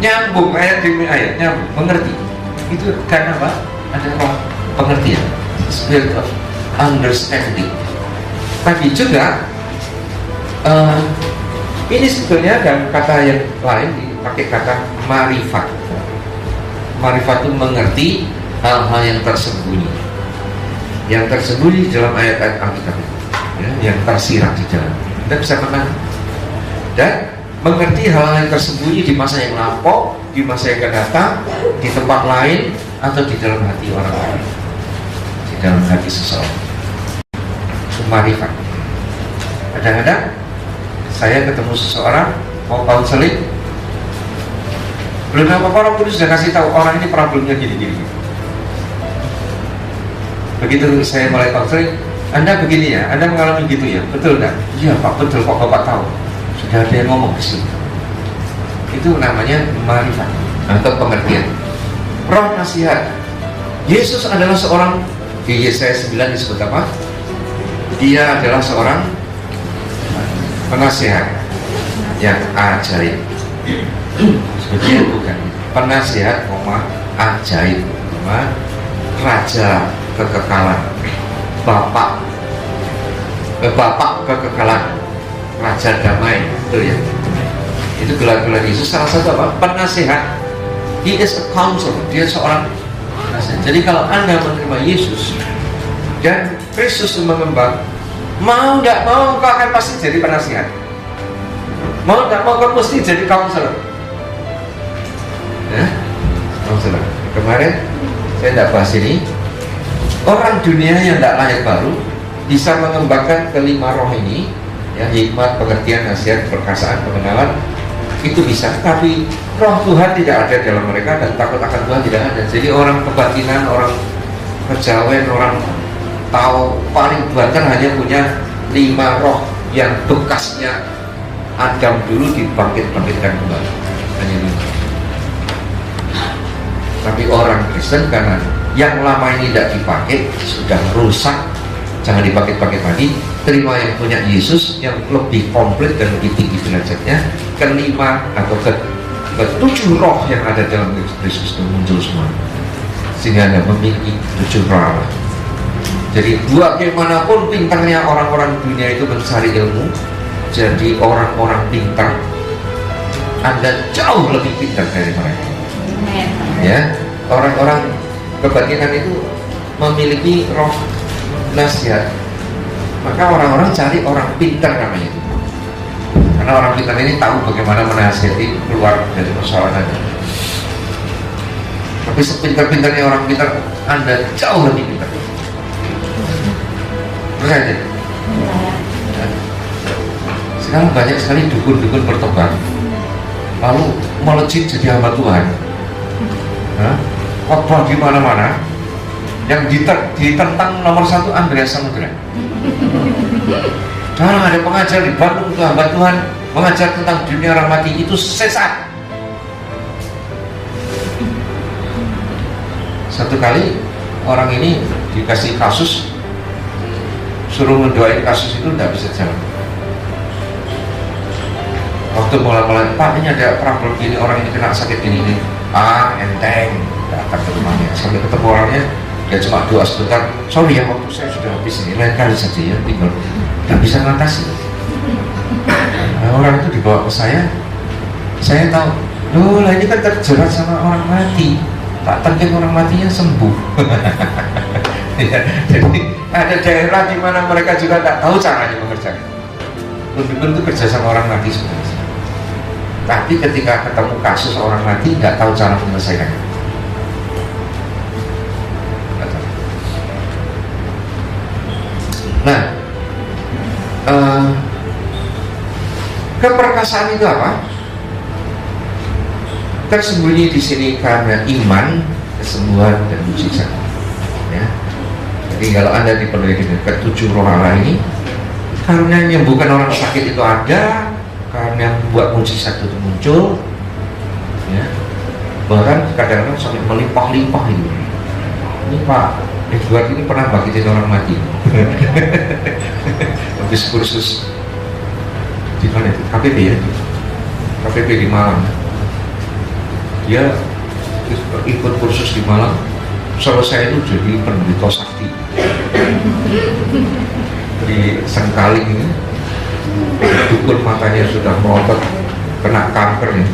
Nyambung ayat demi ayat, nyambung, mengerti. Itu karena apa? Ada roh pengertian, spirit of understanding. Tapi juga ini sebetulnya dan kata yang lain dipakai kata marifat. Marifat itu mengerti hal-hal yang tersembunyi, dalam ayat-ayat Alkitab, ya, yang tersirat di dalam. Kita bisa menang dan mengerti hal-hal yang tersembunyi di masa yang lampau, di masa yang akan datang, di tempat lain, atau di dalam hati orang lain, di dalam hati seseorang. Itu marifat. Kadang-kadang saya ketemu seseorang mau konseling, belum apa-apa orang kudus sudah kasih tahu orang ini problemnya gini-gini. Begitu saya mulai konseling, Anda begini ya, Anda mengalami gitu ya, betul enggak? Iya Pak, betul kok Bapak tahu. Sudah ada yang ngomong ke sini. Itu namanya marifat atau pengertian. Roh nasihat. Yesus adalah seorang, di Yesaya 9 disebut apa? Dia adalah seorang penasihat yang ajaib. Sebetulnya bukan penasihat, ajaib, raja kekekalan, bapak kekekalan, raja damai, itu ya. Itu gelar-gelar Yesus. Salah satu apa? Penasihat. He is a counselor. Dia seorang penasihat. Jadi kalau Anda menerima Yesus dan Kristus mengembang, mau tidak mau kau akan pasti jadi penasihat. Mau tidak mau kau mesti jadi counselor. Ya, counselor. Kemarin saya tidak bahas ini. Orang dunia yang tidak layak baru bisa mengembangkan kelima roh ini, ya, hikmat, pengertian, nasihat, perkasaan, pengenalan. Itu bisa, tapi roh Tuhan tidak ada dalam mereka dan takut akan Tuhan tidak ada. Jadi orang kebatinan, orang kejawen, orang tahu paling banter hanya punya 5 roh yang bekasnya Adam dulu dibangkit-bangkitkan kembali. Hanya 5. Tapi orang Kristen karena yang lama ini tidak dipakai, sudah rusak, jangan dipakai-pakai lagi. Terima yang punya Yesus yang lebih komplit dan lebih tinggi derajatnya. Kelima atau ke-7 roh yang ada dalam Kristus itu muncul semua, sehingga Anda memiliki 7 roh Allah. Jadi bagaimanapun pintarnya orang-orang dunia itu mencari ilmu, jadi orang-orang pintar, Anda jauh lebih pintar dari mereka. Ya, orang-orang kebatinan itu memiliki roh nasihat, maka orang-orang cari orang pintar namanya itu. Karena orang pintar ini tahu bagaimana menasihati keluar dari persoalannya. Tapi sepintar-pintarnya orang pintar, Anda jauh lebih pintar. Terus aja. Sekarang banyak sekali dukun-dukun bertobat, lalu melejit jadi hamba Tuhan. Khotbah di mana-mana, yang ditentang nomor 1 Andreas Samudra. Sekarang ada pengajar di Bandung itu hamba Tuhan mengajar tentang dunia orang mati, itu sesat. Satu kali orang ini dikasih kasus, suruh mendoain kasus itu tidak bisa jalan. Waktu mulai-mulai, Pak ini ada problem gini, orang ini kena sakit gini, enteng, datang ke rumahnya. Sampai ketemu orangnya, dia cuma doa sebentar, sorry ya waktu saya sudah habis ini, lain kali saja ya, tinggal tidak bisa mengatasi. Nah, orang itu dibawa ke saya tahu, loh lah ini kan terjerat sama orang mati, tak tengking orang matinya sembuh. Ya, jadi ada daerah di mana mereka juga tidak tahu caranya mengerjakan. Dukun itu kerja sama orang mati sebenarnya. Tapi ketika ketemu kasus orang mati, nggak tahu cara menyelesaikannya. Nah, keperkasaan itu apa? tersembunyi di sini karena iman, kesembuhan dan mujizat. Ya. Jadi kalau Anda dipenuhi dengan ketujuh roh Allah ini, karena menyembuhkan orang sakit itu ada, karena membuat mujizat itu muncul, ya. Bahkan kadang-kadang sampai melimpah-limpah itu. Ini Pak Edward ini pernah bangkitin orang mati. Habis kursus di mana itu? KPP ya, KPP di Malang. Dia ikut kursus di Malang, selesai itu jadi penderita sakti di Sengkaling ini. Dukun matanya sudah melotot, kena kanker nih.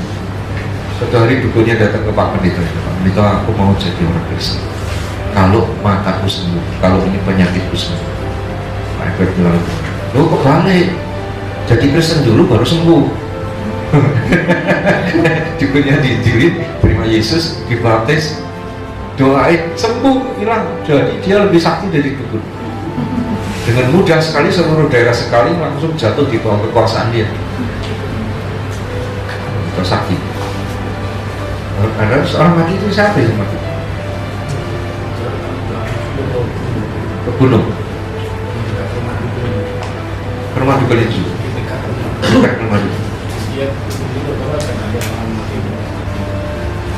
Suatu hari dukunnya datang ke Pak Pendeta, Pak Pendeta, aku mau jadi orang Kristen kalau mataku sembuh, kalau ini penyakitku sembuh. Pak Edward bilang, loh kebalik, jadi Kristen dulu baru sembuh. Dukunnya diinjilin, terima Yesus, dibaptis, doain, sembuh, hilang. Jadi dia lebih sakti dari dukun. Dengan mudah sekali seluruh daerah sekali langsung jatuh di bawah kekuasaan dia. Itu sakti. Ada seorang mati itu siapa yang mati? Ke gunung. Ke rumah dukun itu. Bukan ke rumah dukun.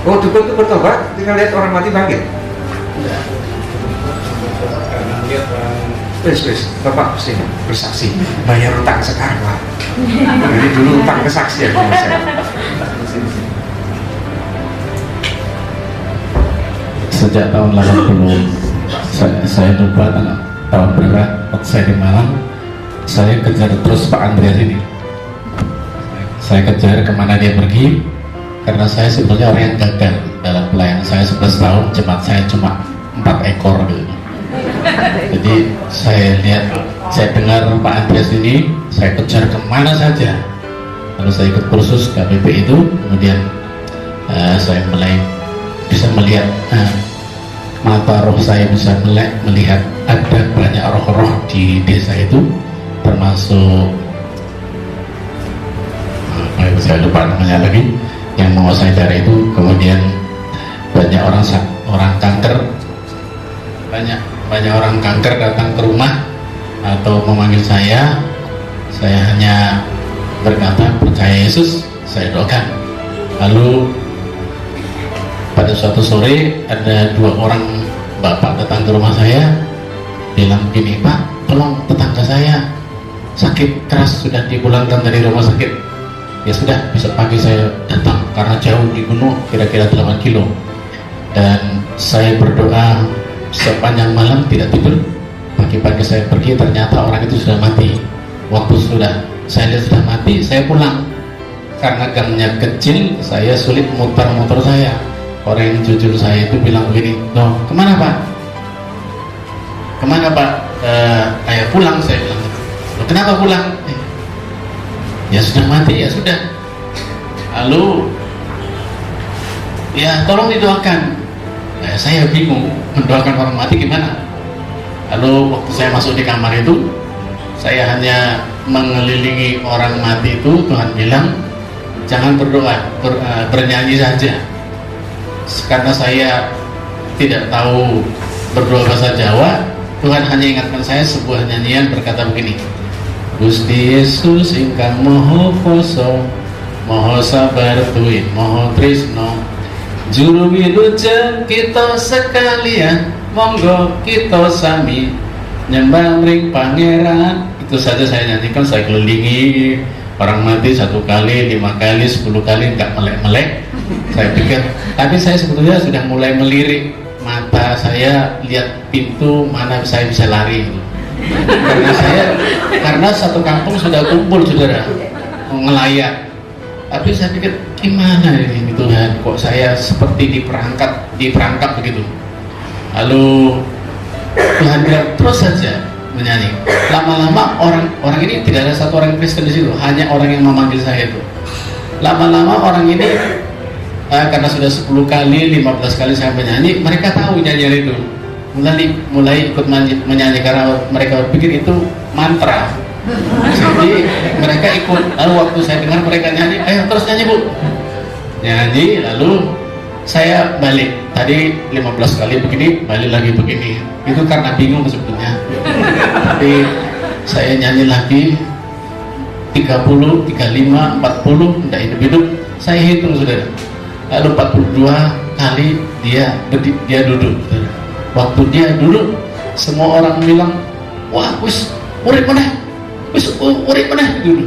Oh, dukun itu bertobat, tinggal lihat orang mati bangkit. Wes, Bapak sini bersaksi, bayar utang sekarang Pak. Jadi dulu utang kesaksian sama saya. Sejak tahun 80, saya lupa tahun berapa, waktu saya di Malang, saya kejar terus Pak Andreas ini. Saya kejar kemana dia pergi, karena saya sebetulnya orang yang gagal dalam pelayanan saya 11 tahun, jemaat saya cuma 4 ekor gitu. Jadi saya lihat, saya dengar Pak Andreas ini, saya kejar kemana saja. Lalu saya ikut kursus KPP itu, kemudian saya mulai bisa melihat, mata roh saya bisa melihat ada banyak roh-roh di desa itu, termasuk saya lupa namanya lagi, yang menguasai daerah itu. Kemudian banyak orang kanker, banyak orang kanker datang ke rumah atau memanggil saya hanya berkata percaya Yesus, saya doakan. Lalu pada suatu sore ada 2 orang bapak datang ke rumah saya, bilang begini, Pak, tolong tetangga saya sakit keras, sudah dipulangkan dari rumah sakit. Ya sudah, besok pagi saya datang karena jauh di gunung, kira-kira 8 kilo. Dan saya berdoa sepanjang malam tidak tidur. Pagi-pagi saya pergi, ternyata orang itu sudah mati. Waktu sudah saya lihat sudah mati, saya pulang. Karena gangnya kecil, saya sulit mutar motor saya. Orang yang jujur saya itu bilang begini, "Loh, kemana Pak? Kemana Pak?" Saya pulang, saya bilang. "Loh, kenapa pulang?" Ya sudah mati, ya sudah. Lalu ya tolong didoakan. Saya bingung mendoakan orang mati gimana. Lalu waktu saya masuk di kamar itu, saya hanya mengelilingi orang mati itu. Tuhan bilang jangan berdoa, bernyanyi saja. Karena saya tidak tahu berdoa bahasa Jawa, Tuhan hanya ingatkan saya sebuah nyanyian berkata begini, Gusti Yesus ingkang moho koso, moho sabar tuwin, moho trisno, juru wilujeng kita sekalian, monggo kita sami nyembah mring pangeran. Itu saja saya nyanyikan, saya kelilingi orang mati 1 kali, 5 kali, 10 kali, nggak melek-melek. Saya pikir, tapi saya sebetulnya sudah mulai melirik, mata saya lihat pintu mana saya bisa lari. Karena satu kampung sudah kumpul saudara ngelayat. Tapi saya pikir gimana ini Tuhan, kok saya seperti diperangkap begitu. Lalu Tuhan bilang terus saja menyanyi. Lama-lama orang ini tidak ada satu orang Kristen di situ, hanya orang yang memanggil saya itu. Lama-lama orang ini karena sudah 10 kali, 15 kali saya menyanyi, mereka tahu nyanyian itu. Mulai ikut menyanyi karena mereka berpikir itu mantra. Jadi mereka ikut. Lalu waktu saya dengar mereka nyanyi, ayo terus nyanyi Bu. nyanyi, lalu saya balik. Tadi 15 kali begini, balik lagi begini. Itu karena bingung sebetulnya. Tapi saya nyanyi lagi 30, 35, 40, tidak hidup-hidup. Saya hitung saudara. Lalu 42 kali dia duduk. Saudara. Waktu dia duduk, semua orang bilang, wah, wis urip meneh, wis urip meneh dulu.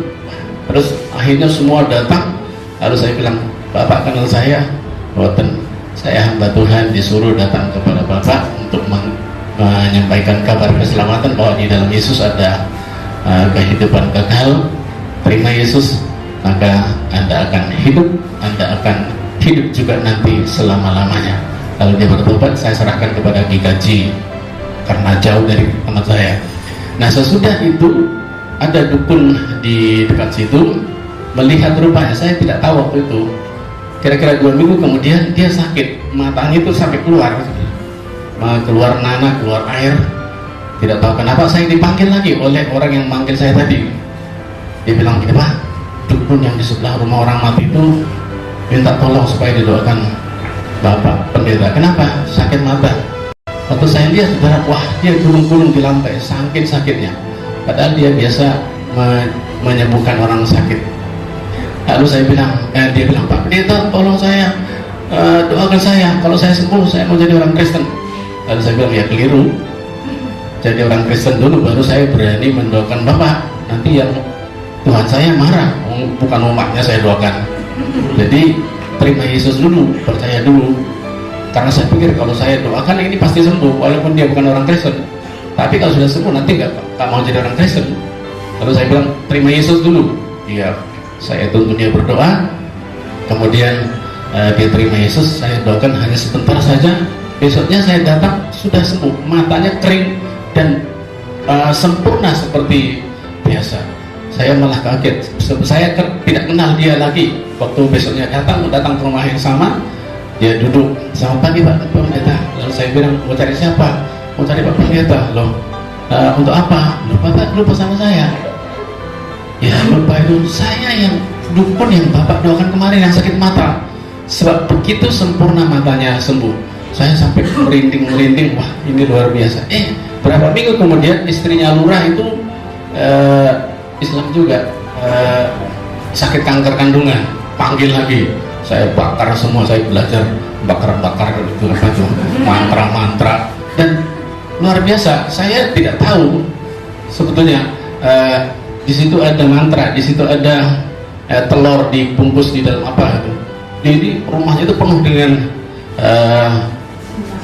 Terus akhirnya semua datang. Lalu saya bilang, Bapak kenal saya? Boten, saya hamba Tuhan disuruh datang kepada Bapak untuk menyampaikan kabar keselamatan bahwa di dalam Yesus ada kehidupan kekal. Terima Yesus, maka Anda akan hidup, Anda akan hidup juga nanti selama-lamanya. Lalu dia bertobat, saya serahkan kepada GKJ karena jauh dari tempat saya. Nah, sesudah itu ada dukun di dekat situ melihat rupanya, saya tidak tahu waktu itu, kira-kira 2 minggu kemudian dia sakit, matanya itu sampai keluar nanah, keluar air. Tidak tahu kenapa saya dipanggil lagi oleh orang yang manggil saya tadi. Dia bilang gini, Pak, dukun yang di sebelah rumah orang mati itu minta tolong supaya didoakan Bapak pendeta. Kenapa? Sakit mata. Waktu saya lihat, saudara, wah, dia gulung-gulung di lantai, saking sakitnya. Padahal dia biasa menyembuhkan orang sakit. Lalu saya bilang, dia bilang, Pak pendeta, tolong saya, doakan saya. Kalau saya sembuh, saya mau jadi orang Kristen. Lalu saya bilang, ya keliru. Jadi orang Kristen dulu, baru saya berani mendoakan Bapak. Nanti yang Tuhan saya marah, bukan umatnya saya doakan. Jadi terima Yesus dulu, percaya dulu. Karena saya pikir kalau saya doakan ini pasti sembuh, walaupun dia bukan orang Kristen. Tapi kalau sudah sembuh nanti nggak mau jadi orang Kristen. Lalu saya bilang, terima Yesus dulu. Iya, saya tuntun dia berdoa. Kemudian dia terima Yesus, saya doakan hanya sebentar saja. Besoknya saya datang, sudah sembuh, matanya kering dan sempurna seperti biasa. Saya malah kaget, saya tidak kenal dia lagi. Waktu besoknya datang ke rumah yang sama, dia duduk, selamat pagi Pak Pendeta. Lalu saya bilang, mau cari siapa? Mau cari Pak Pendeta. Loh, untuk apa? Loh, Bapak lupa sama saya. Ya lupa itu, saya yang dukun yang Bapak doakan kemarin yang sakit mata. Sebab begitu sempurna matanya sembuh, saya sampai merinding, wah ini luar biasa. Berapa minggu kemudian istrinya lurah itu Islam juga, sakit kanker kandungan, panggil lagi. Saya bakar semua, saya belajar bakar itu mantra-mantra, dan luar biasa. Saya tidak tahu sebetulnya di situ ada mantra, di situ ada telur dibungkus di dalam apa itu. Jadi rumahnya itu penuh dengan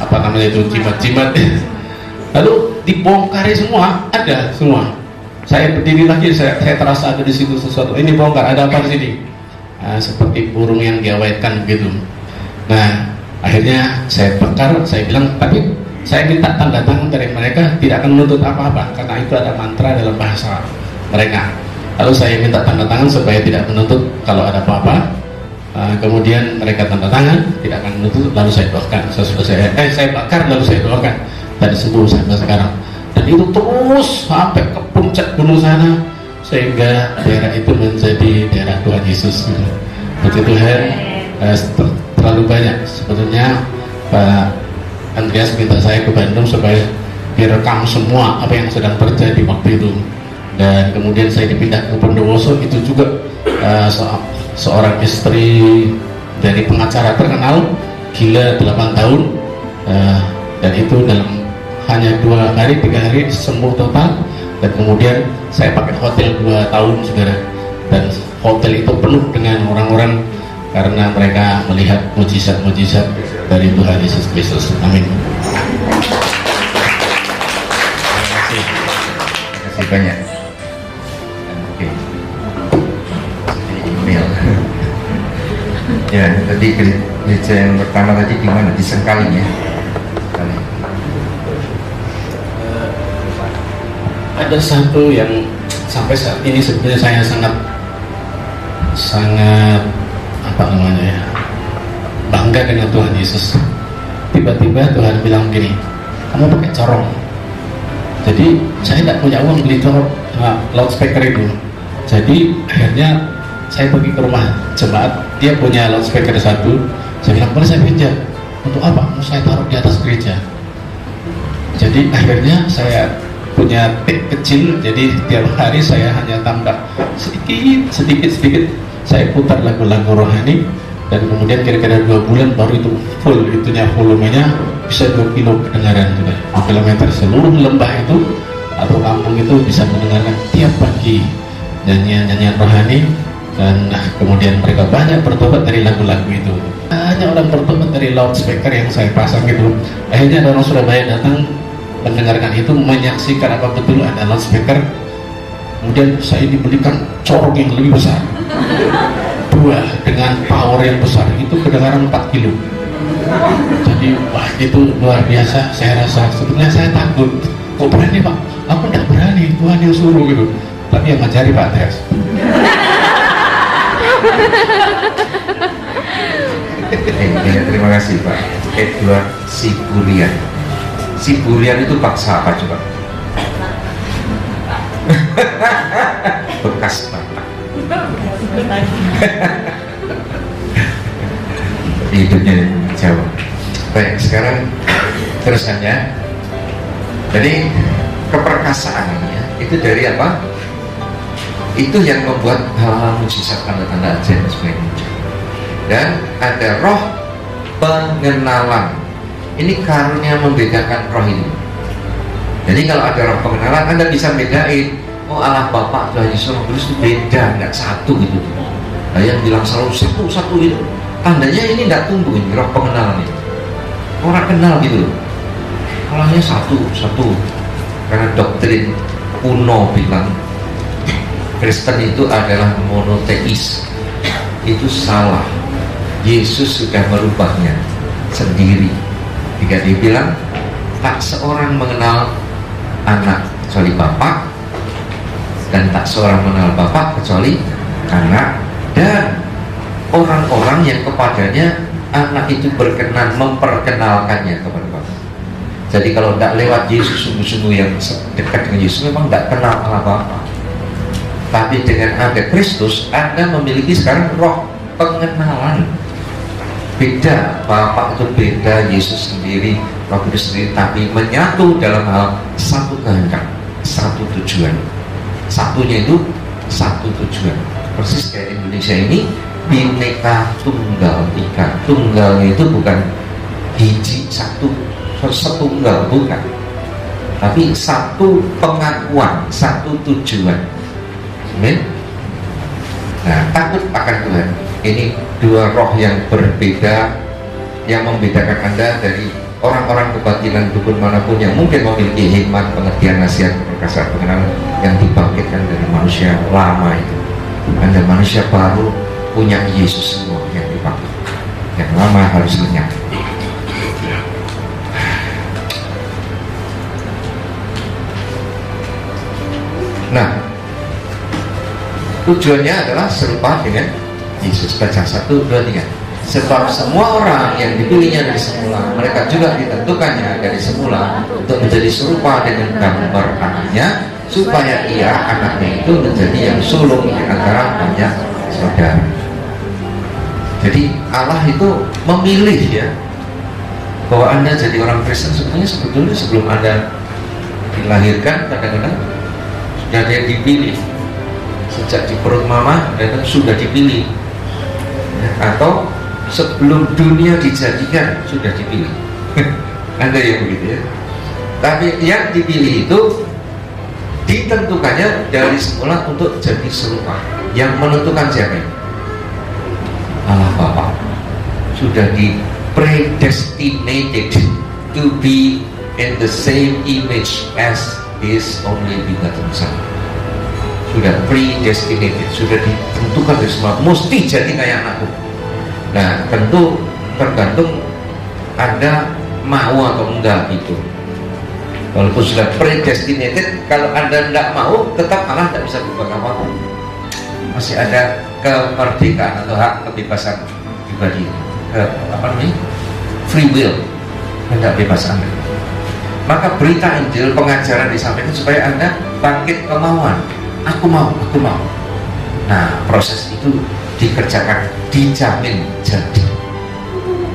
apa namanya itu, jimat-jimat. Lalu dibongkari semua, ada semua. Saya berdiri lagi, saya terasa ada di situ sesuatu. Ini bongkar, ada apa di sini? Seperti burung yang diawetkan begitu. Nah, akhirnya saya bakar, saya bilang, tapi saya minta tanda tangan dari mereka, tidak akan menuntut apa-apa, karena itu ada mantra dalam bahasa mereka. Lalu saya minta tanda tangan supaya tidak menuntut kalau ada apa-apa. Kemudian mereka tanda tangan, tidak akan menuntut, lalu saya doakan. Saya bakar, lalu saya doakan. Tadi sembuh sampai sekarang. Dan itu terus sampai ke puncak gunung sana, sehingga daerah itu menjadi daerah Tuhan Yesus. Puji Tuhan, terlalu banyak. Sebetulnya Pak Andreas minta saya ke Bandung supaya direkam semua apa yang sedang terjadi waktu itu. Dan kemudian saya dipindah ke Bondowoso, itu juga seorang istri dari pengacara terkenal, gila 8 tahun, dan itu dalam hanya 2 hari, 3 hari sembuh total. Dan kemudian saya pakai hotel 2 tahun saudara, dan hotel itu penuh dengan orang-orang karena mereka melihat mujizat-mujizat dari Tuhan Yesus Kristus. Amin. Terima kasih banyak. Oke. Email. Ya, tadi gereja yang pertama tadi di mana? Di Sengkaling ya. Ada satu yang sampai saat ini sebenarnya saya sangat apa namanya ya, bangga dengan Tuhan Yesus. Tiba-tiba Tuhan bilang gini, kamu pakai corong. Jadi saya tidak punya uang beli corong, loudspeaker itu. Jadi akhirnya saya pergi ke rumah jemaat, dia punya loudspeaker satu. Saya bilang, boleh saya pinjam? Untuk apa? Mau saya taruh di atas gereja. Jadi akhirnya saya punya tape kecil, jadi tiap hari saya hanya tambah sedikit saya putar lagu-lagu rohani, dan kemudian kira-kira 2 bulan baru itu full, itunya volumenya bisa 2 kilo kedengaran juga. 2 kilometer seluruh lembah itu atau kampung itu bisa mendengarkan tiap pagi nyanyian rohani. Dan kemudian mereka banyak bertobat dari lagu-lagu itu. Hanya orang bertobat dari loudspeaker yang saya pasang itu. Akhirnya ada orang Surabaya datang mendengarkan itu, menyaksikan apa betul ada loudspeaker. Kemudian saya dibelikan corong yang lebih besar, 2 dengan power yang besar, itu kedengaran 4 kilo. Jadi wah, itu luar biasa. Saya rasa sebetulnya saya takut. Kok berani Pak? Aku tidak berani, Tuhan yang suruh gitu. Tapi yang ngajari Pak Andreas. Terima kasih Pak Edward Siburian. Siburian itu bangsa apa coba? Bekas Batak. Hidupnya Jawa. Baik, sekarang terusannya. Jadi keperkasaan ini ya, itu dari apa? Itu yang membuat hal-hal mujizat, tanda-tanda ajaib dan sebagainya. Dan ada roh pengenalan. Ini karunia membedakan roh ini. Jadi kalau ada roh pengenalan, Anda bisa bedain, oh Allah Bapa Tuhan Yesus Kristus itu beda, nggak satu gitu. Nah, yang bilang selalu satu itu, tandanya ini nggak tumbuh ini roh pengenalan itu. Orang kenal gitu loh. Allahnya satu. Karena doktrin kuno bilang Kristen itu adalah monoteis. Itu salah. Yesus sudah merubahnya sendiri. Jika dia bilang tak seorang mengenal anak kecuali Bapa, dan tak seorang mengenal Bapa kecuali anak, dan orang-orang yang kepadanya anak itu berkenan memperkenalkannya kepada Bapa. Jadi kalau tidak lewat Yesus, sungguh-sungguh yang dekat dengan Yesus memang tidak kenal Allah Bapa. Tapi dengan ada Kristus, Anda memiliki sekarang roh pengenalan. Beda, Bapa itu beda, Yesus sendiri, Roh Kudus sendiri, tapi menyatu dalam hal satu kehendak, satu tujuan. Satunya itu satu tujuan. Persis kayak Indonesia ini, Bhinneka Tunggal Ika. Tunggalnya itu bukan hiji, satu, setunggal, bukan. Tapi satu pengakuan, satu tujuan. Amin. Nah, takut akan Tuhan. Ini 2 roh yang berbeda, yang membedakan Anda dari orang-orang kebatilan dukun manapun yang mungkin memiliki hikmat, pengertian, nasihat, keperkasaan, pengenalan yang dibangkitkan dari manusia lama itu. Anda manusia baru punya Yesus semua yang dipakai. Yang lama harus lenyap. Nah, tujuannya adalah serupa dengan Yesus. Baca 1, 2, 3. Sebab semua orang yang dipilihnya dari semula, mereka juga ditentukannya dari semula untuk menjadi serupa dengan gambar anaknya, supaya ia, anaknya itu, menjadi yang sulung di antara banyak saudara. Jadi Allah itu memilih ya, bahwa Anda jadi orang Kristen sebetulnya sebelum Anda dilahirkan, kadang-kadang sudah ada yang dipilih. Sejak di perut mama dan sudah dipilih ya, atau sebelum dunia dijadikan sudah dipilih. Ada yang begitu ya. Tapi yang dipilih itu ditentukannya dari semula untuk jadi serupa. Yang menentukan siapa? Allah Bapa. Sudah di predestinated to be in the same image as His only begotten Son. Sudah predestinated, sudah ditentukan dari semula, mesti jadi kayak anakku. Nah, tentu tergantung Anda mau atau enggak gitu. Walaupun sudah predestinated, kalau Anda enggak mau, tetap Allah tidak bisa berbuat apa-apa. Masih ada kemerdekaan atau hak kebebasan pribadi, free will, hendak bebas Anda. Maka berita Injil, pengajaran disampaikan supaya Anda bangkit kemauan. Aku mau. Nah, proses itu dikerjakan, dijamin jadi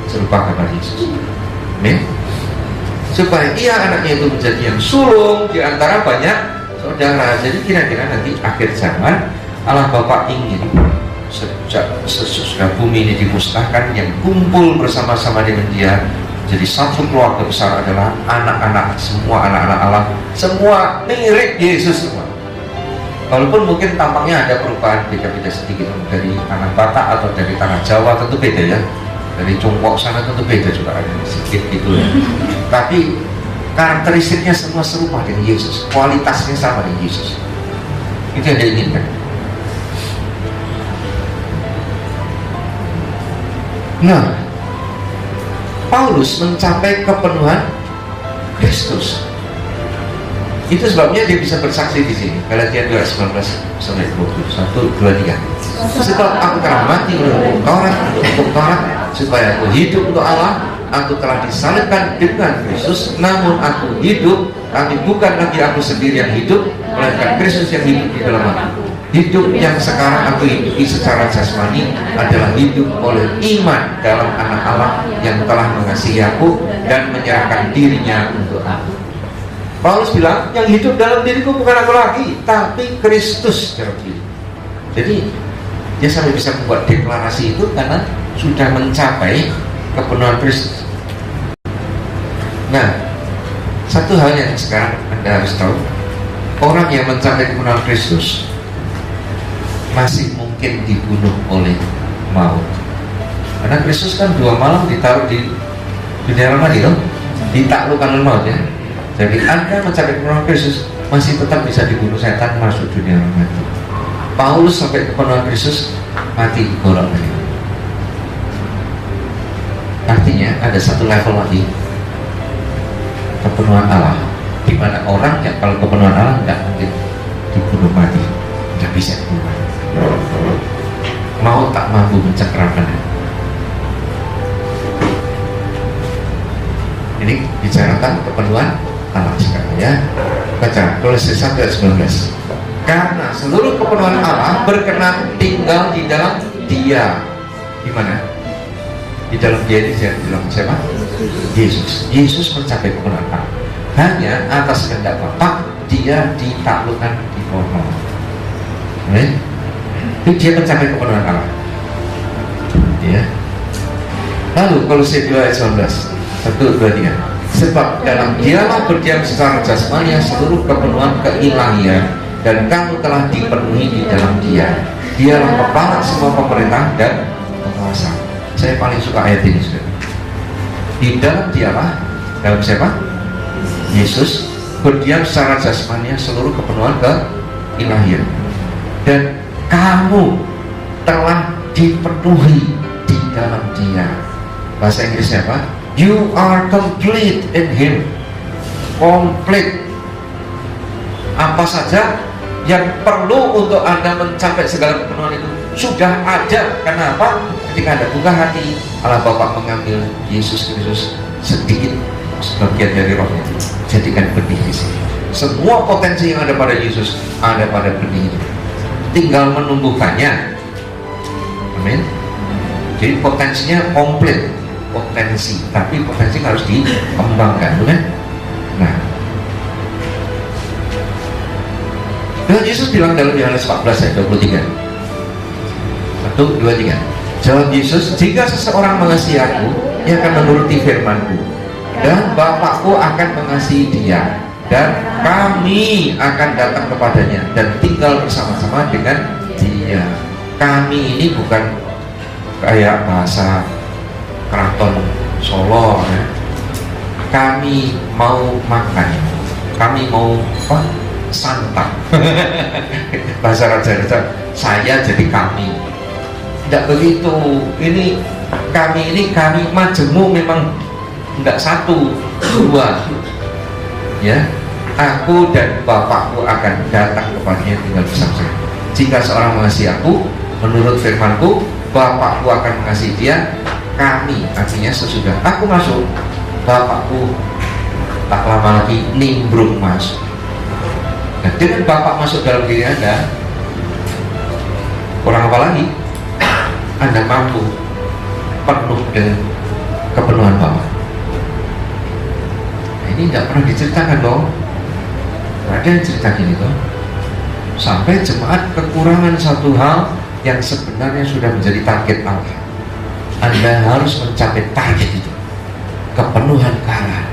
serupa kepada Yesus. Amin. Supaya ia anaknya itu menjadi yang sulung di antara banyak saudara. Jadi kira-kira nanti akhir zaman Allah Bapa ingin sesudah bumi ini dimusnahkan, yang kumpul bersama-sama dengan Dia. Jadi satu keluarga besar adalah anak-anak, semua anak-anak Allah, semua mirip Yesus semua. Walaupun mungkin tampaknya ada perubahan beda-beda sedikit dari tanah Batak atau dari tanah Jawa, tentu beda ya. Dari Cungkok sana tentu beda juga ada sedikit gitu ya. Tapi karakteristiknya semua serupa dengan Yesus, kualitasnya sama dengan Yesus. Itu yang diinginkan. Nah, Paulus mencapai kepenuhan Kristus. Itu sebabnya dia bisa bersaksi di sini. Galatia 2:19 sampai 21, 23. Sebab aku telah mati untuk Taurat, supaya aku hidup untuk Allah. Aku telah disalibkan dengan Kristus, namun aku hidup, tapi bukan lagi aku sendiri yang hidup, melainkan Kristus yang hidup di dalam aku. Hidup yang sekarang aku hidupi secara jasmani adalah hidup oleh iman dalam Anak Allah yang telah mengasihi aku dan menyerahkan dirinya untuk aku. Paulus bilang, yang hidup dalam diriku bukan aku lagi, tapi Kristus dalam diri. Jadi dia sampai bisa membuat deklarasi itu karena sudah mencapai kepenuhan Kristus. Nah, satu hal yang sekarang Anda harus tahu, orang yang mencapai kepenuhan Kristus masih mungkin dibunuh oleh maut. Karena Kristus kan 2 malam ditaruh di dunia ramadi, ditaklukkan oleh maut ya. Jadi Anda mencapai kepenuhan Kristus masih tetap bisa dibunuh setan, masuk dunia ramadi. Paulus sampai kepenuhan Kristus mati golok lagi. Artinya ada satu level lagi kepenuhan Allah, di mana orang yang kalau kepenuhan Allah nggak mungkin dibunuh mati, nggak bisa dibunuh mati. Mau tak mampu mencengkeramkan. Ini bicarakan kepenuhan Allah sekarang ya. Baca Kolose 1:19. Karena seluruh kepenuhan Allah berkenan tinggal di dalam Dia. Di mana? Di dalam Dia ini saya bilang siapa? Yesus. Yesus mencapai kepenuhan Allah. Hanya atas kehendak Bapa Dia ditaklukkan di bawah. Itu dia mencapai kepenuhan Allah. Ya. Lalu Kolose 2:19. 1, 2, 3. Sebab dalam Dialah berdiam secara jasmani seluruh kepenuhan keilahian, dan kamu telah dipenuhi di dalam Dia. Dialah kepala semua pemerintah dan penguasa. Saya paling suka ayat ini, saudara. Di dalam Dialah, dalam siapa? Yesus berdiam secara jasmani seluruh kepenuhan keilahian, dan kamu telah dipenuhi di dalam Dia. Bahasa Inggrisnya apa? You are complete in Him. Complete. Apa saja yang perlu untuk Anda mencapai segala kepenuhan itu sudah ada. Kenapa? Ketika Anda buka hati, Allah Bapa mengambil Yesus Kristus sedikit sebagian dari rohnya, jadikan benih di sini. Semua potensi yang ada pada Yesus ada pada benih itu. Tinggal menumbuhkannya. Amin. Jadi potensinya komplit, potensi, tapi potensi harus dikembangkan, bukan? Nah, dan Yesus bilang dalam Yohanes 14 ayat 23. 1, 2, 3. Jawab Yesus, jika seseorang mengasihi aku, ia akan menuruti firman-Ku, dan Bapakku akan mengasihi dia, dan kami akan datang kepadanya dan tinggal bersama-sama dengan dia. Kami ini bukan kayak bahasa keraton Solo ya. Kami mau makan, kami mau apa? Santap. Bahasa raja-raja, saya jadi kami. Tidak begitu. Ini kami majemuk memang tidak 1, 2 ya. Aku dan Bapakku akan datang kepadanya tinggal bersama-sama. Jika seorang mengasihi aku, menurut firman-Ku, Bapakku akan mengasihi dia. Kami, artinya sesudah aku masuk, Bapakku tak lama lagi nimbrung masuk. Nah, dengan Bapak masuk dalam diri Anda, Kurang apa lagi? Anda mampu penuh dengan kepenuhan Bapa. Nah, ini tidak pernah diceritakan dong. Ada yang cerita gini toh. Sampai jemaat kekurangan satu hal yang sebenarnya sudah menjadi target Allah. Anda harus mencapai target itu, kepenuhan Allah.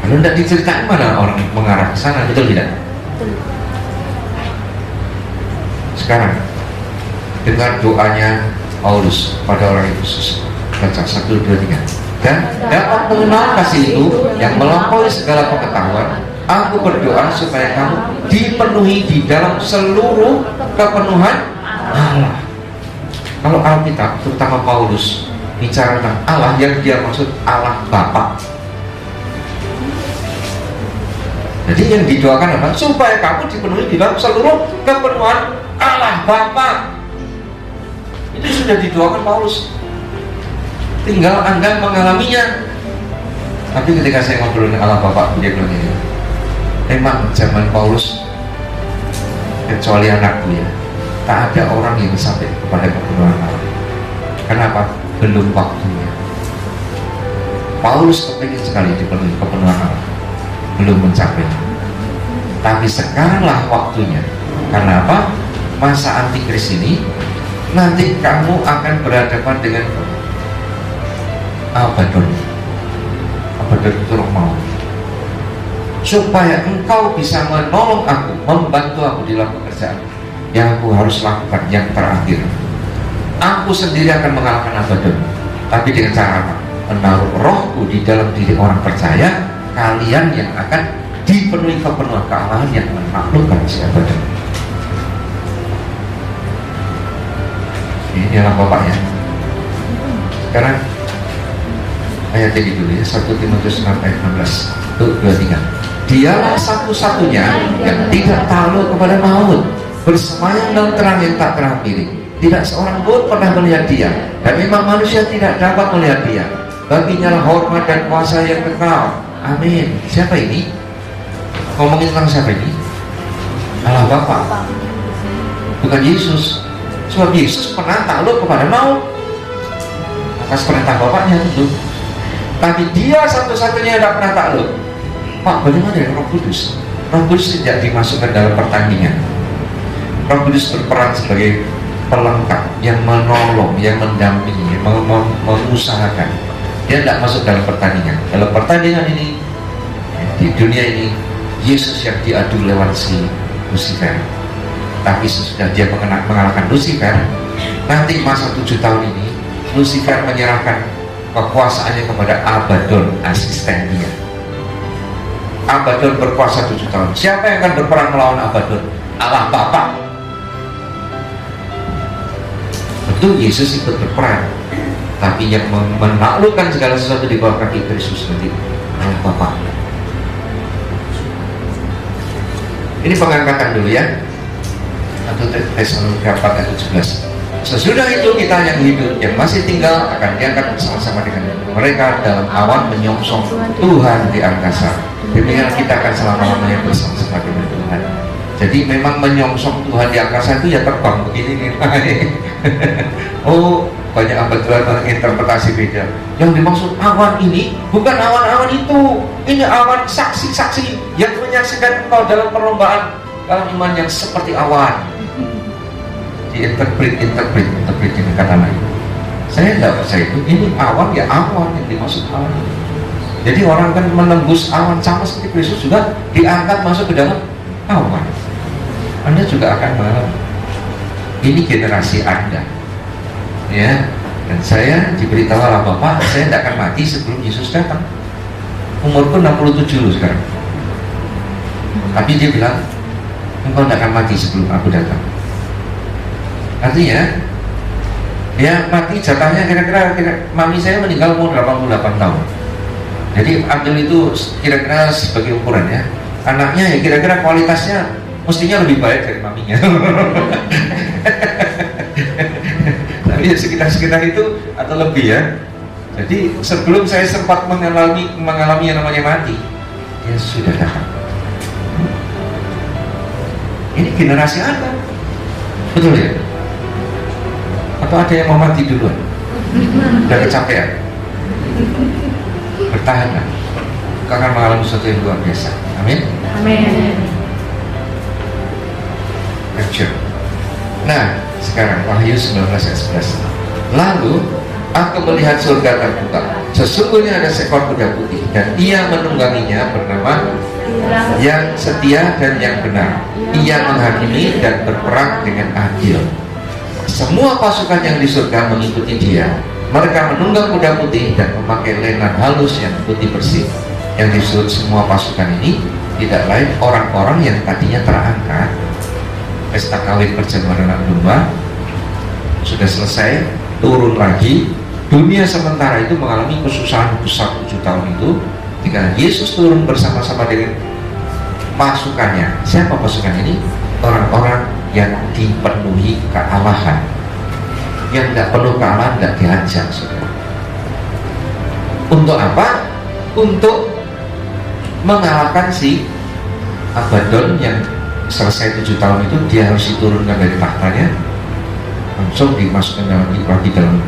Kalau tidak diceritain, mana orang mengarah ke sana, betul tidak? Sekarang dengar doanya Paulus pada orang itu, baca 1, 2, 3. Dan dapat mengenal kasih itu yang melampaui segala pengetahuan, aku berdoa supaya kamu dipenuhi di dalam seluruh kepenuhan Allah. Kalau Alkitab, terutama Paulus, bicara tentang Allah, yang dia maksud Allah Bapa. Jadi yang didoakan apa? Supaya kamu dipenuhi di dalam seluruh kepenuhan Allah Bapa. Itu sudah didoakan Paulus. Tinggal Anda mengalaminya. Tapi ketika saya ngobrol dengan Allah Bapa, dia bilang ini, memang zaman Paulus, kecuali anakku ya, tak ada orang yang sampai kepada kepenuhan Allah. Kenapa? Belum waktunya. Paulus kepingin sekali dipenuhi kepenuhan Allah, belum mencapai. Tapi sekaranglah waktunya. Karena apa? Masa antikris ini, nanti kamu akan berhadapan dengan Abaddon. Abaddon itu roh maut. Supaya engkau bisa menolong aku, membantu aku di dalam pekerjaan yang aku harus lakukan yang terakhir. Aku sendiri akan mengalahkan Abaddon. Tapi dengan cara apa? Menaruh rohku di dalam diri orang percaya, kalian yang akan dipenuhi kepenuhan kealahan yang menaklukkan si Abaddon. Ini adalah Bapak ya. Sekarang ayat ini dulu ya, 1 Timotius 6 ayat 16 tuh 23. Dialah satu-satunya yang tidak takluk kepada maut, bersemayam dalam terang yang tak terakhiri. Tidak seorang pun pernah melihat dia, dan memang manusia tidak dapat melihat dia. Baginya lah hormat dan kuasa yang kekal. Amin. Siapa ini? Ngomongin tentang siapa ini? Allah Bapa, bukan Yesus. Sebab Yesus pernah takluk kepada maut atas perintah Bapaknya tentu. Tapi dia satu-satunya yang tidak pernah takluk. Pak, bagaimana dengan Roh Kudus? Roh Kudus tidak dimasukkan dalam pertandingan. Roh Kudus berperan sebagai pelengkap yang menolong, yang mendampingi, mengusahakan. Dia tidak masuk dalam pertandingan. Dalam pertandingan ini, di dunia ini, Yesus yang diadu lewat si Lucifer. Tapi sesudah dia mengalahkan Lucifer, nanti masa 7 tahun ini, Lucifer menyerahkan kekuasaannya kepada Abaddon, asisten dia. Abaddon berkuasa 7 tahun. Siapa yang akan berperang melawan Abaddon? Allah Bapa. Tentu Yesus ikut berperan, tapi yang menaklukkan segala sesuatu di bawah kaki Kristus nanti Allah Bapa. Ini pengangkatan dulu ya. 1 Tesalonika 4 ayat 17. Sesudah itu kita yang hidup, yang masih tinggal, akan diangkat bersama-sama dengan mereka dalam awan menyongsong Tuhan di angkasa. Demikian kita akan selama-lamanya bersama-sama dengan Tuhan. Jadi memang menyongsong Tuhan di angkasa itu ya terbang begini nih. Oh, banyak abad interpretasi beda. Yang dimaksud awan ini bukan awan-awan itu. Ini awan saksi-saksi yang menyaksikan engkau dalam perlombaan dalam iman yang seperti awan. Diinterpret dengan kata lain. Saya tidak percaya itu. Ini awan ya awan yang dimaksud awan. Jadi orang kan menembus awan sama seperti Kristus juga diangkat masuk ke dalam awan. Anda juga akan mengalami. Ini generasi Anda, ya. Dan saya diberitahu oleh Bapak, saya tidak akan mati sebelum Yesus datang. Umurku 67 loh sekarang. Tapi dia bilang, engkau tidak akan mati sebelum aku datang. Artinya, ya mati jatahnya kira-kira mami saya meninggal umur 88 tahun. Jadi ambil itu kira-kira sebagai ukuran ya. Anaknya ya kira-kira kualitasnya mestinya lebih baik dari maminya. Tapi ya sekitar itu atau lebih ya. Jadi sebelum saya sempat mengalami yang namanya mati, dia sudah datang. Ini generasi Anda. Betul ya? Atau ada yang mau mati duluan? Udah kecapean? Bertahanlah. Kau akan mengalami sesuatu yang luar biasa. Amin. Amin. Capture. Nah, sekarang Wahyu 19 ayat 11. Lalu aku melihat surga terbuka. Sesungguhnya ada seekor kuda putih dan ia menungganginya bernama yang setia dan yang benar. Ia menghakimi dan berperang dengan adil. Semua pasukan yang di surga mengikuti dia. Mereka menunggang kuda putih dan memakai lenan halus yang putih bersih. Yang disebut semua pasukan ini tidak lain orang-orang yang tadinya terangkat. Pesta kawin perjamuan anak domba sudah selesai, turun lagi. Dunia sementara itu mengalami kesusahan besar 7 tahun itu. Ketika Yesus turun bersama-sama dengan pasukannya. Siapa pasukan ini? Orang-orang yang dipenuhi kealahan. Yang tidak penuh kealahan tidak diajak, saudara. Untuk apa? Untuk mengalahkan si Abaddon yang selesai 7 tahun itu. Dia harus diturunkan dari tahtanya, langsung dimasukkan dalam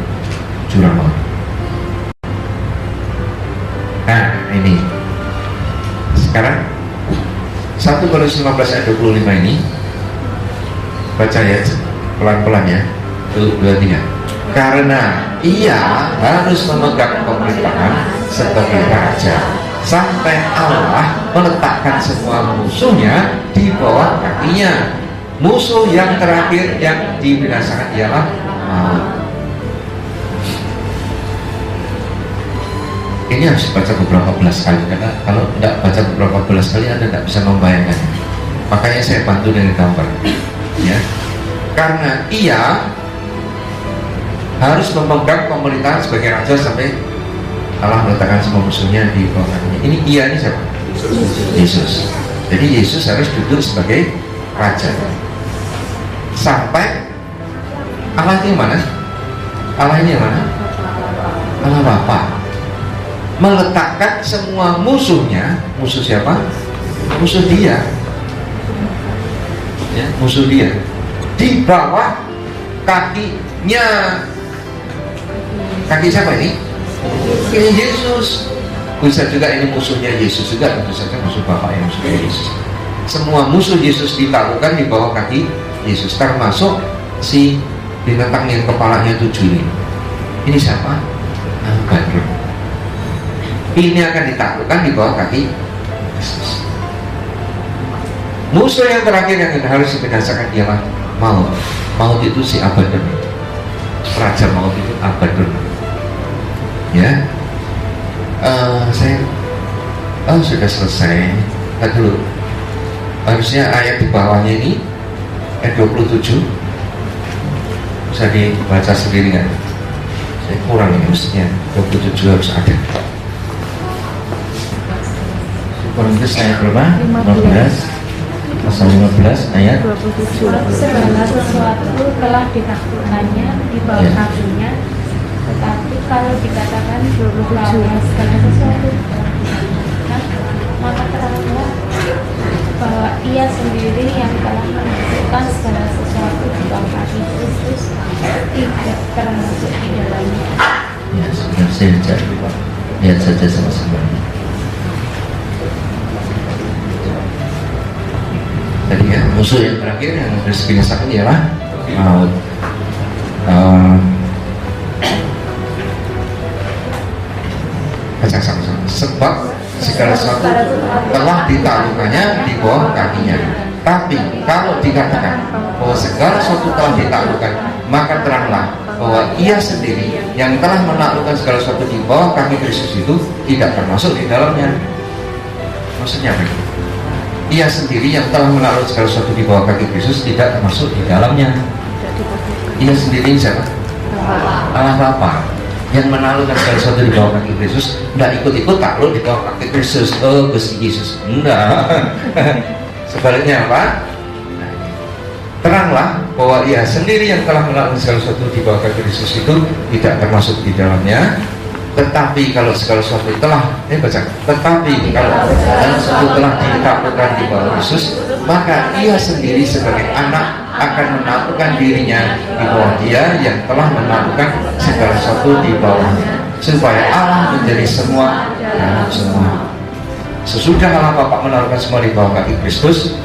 jurang maut. Nah ini sekarang 1 Korintus 15 ayat 25 ini baca ya pelan-pelan ya. 2, 3. Karena ia harus memegang pemerintahan sebagai raja sampai Allah meletakkan semua musuhnya di bawah kakinya. Musuh yang terakhir yang dibinasakan ialah maut. Ini harus dibaca beberapa belas kali, karena kalau tidak baca beberapa belas kali Anda tidak bisa membayangkannya. Makanya saya bantu dengan gambar ya. Karena ia harus memegang pemerintahan sebagai raja sampai Allah meletakkan semua musuhnya di bawah kakinya. Ini ia ini siapa? Yesus. Jadi Yesus harus duduk sebagai raja sampai Allah ini mana? Allah ini mana? Allah Bapa meletakkan semua musuhnya. Musuh siapa? Musuh dia ya, musuh dia di bawah kakinya. Kaki siapa ini? Ini Yesus. Bisa juga ini musuhnya Yesus juga, tentu saja musuh Bapak yang musuh Yesus. Semua musuh Yesus ditaklukkan di bawah kaki Yesus, termasuk si binatang yang kepalanya 7 ini. Ini siapa? Abaddon. Ini akan ditaklukkan di bawah kaki Yesus. Musuh yang terakhir yang harus dibinasakan ialah maut. Maut itu si Abaddon. Raja maut itu Abaddon. Ya, saya sudah selesai. Lihat dulu. Harusnya ayat di bawahnya ini ayat 27 bisa dibaca sendiri kan? Saya kurang ini, mestinya 27 harus ada. Korintus ayat berapa? 15 pasal 15 ayat 27. Segala sesuatu telah ditaklukkannya di bawah kakinya. Tetapi kalau dikatakan bahwa segala sesuatu telah ditaklukkan, maka teranglah bahwa ia sendiri yang telah menaklukkan segala sesuatu di bawah kaki Kristus tidak termasuk di dalamnya. Ya, sudah saya cari, Pak. Lihat saja sama-sama. Tadi ya, musuh yang terakhir yang harus dibinasakan ialah maut. Baca sama-sama. Sebab segala sesuatu telah ditaklukkannya di bawah kakinya. Tapi kalau dikatakan bahwa segala sesuatu telah ditaklukkan, maka teranglah bahwa ia sendiri yang telah menaklukkan segala sesuatu di bawah kaki Kristus itu tidak termasuk di dalamnya. Maksudnya apa? Ia sendiri yang telah menaklukkan segala sesuatu di bawah kaki Kristus tidak termasuk di dalamnya. Ia sendiri siapa? Allah Bapa yang menaklukkan segala sesuatu di bawah kaki Kristus. Tidak ikut-ikut takluk di bawah kaki Kristus. Oh, Gusti Yesus. Enggak. Sebaliknya apa? Teranglah bahwa ia sendiri yang telah melakukan segala sesuatu di bawah kaki Kristus itu tidak termasuk di dalamnya. Tetapi kalau segala sesuatu telah tetapi kalau segala sesuatu telah ditaklukkan di bawah Kristus, maka ia sendiri sebagai anak akan menaklukkan dirinya di bawah Dia yang telah menaklukkan segala sesuatu di bawahnya, supaya Allah menjadi semua dalam semua. Sesudah Allah Bapa menaklukkan semua di bawah kaki Kristus,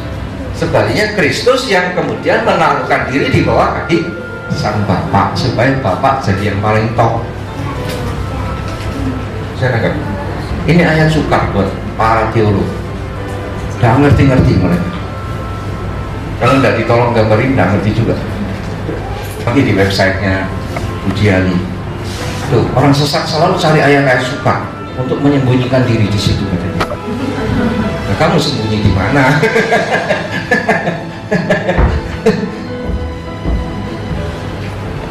sebaliknya Kristus yang kemudian menaklukkan diri di bawah kaki Sang Bapa, supaya Bapa jadi yang paling top. Saya anggap ini ayat sukar buat para teolog, nggak ngerti mereka. Kalau nggak ditolong gambarin, nggak ngerti juga. Pergi di websitenya Budi Ali. Tuh, orang sesat selalu cari ayat-ayat sukar untuk menyembunyikan diri di situ katanya. Nah, kamu sembunyi di mana?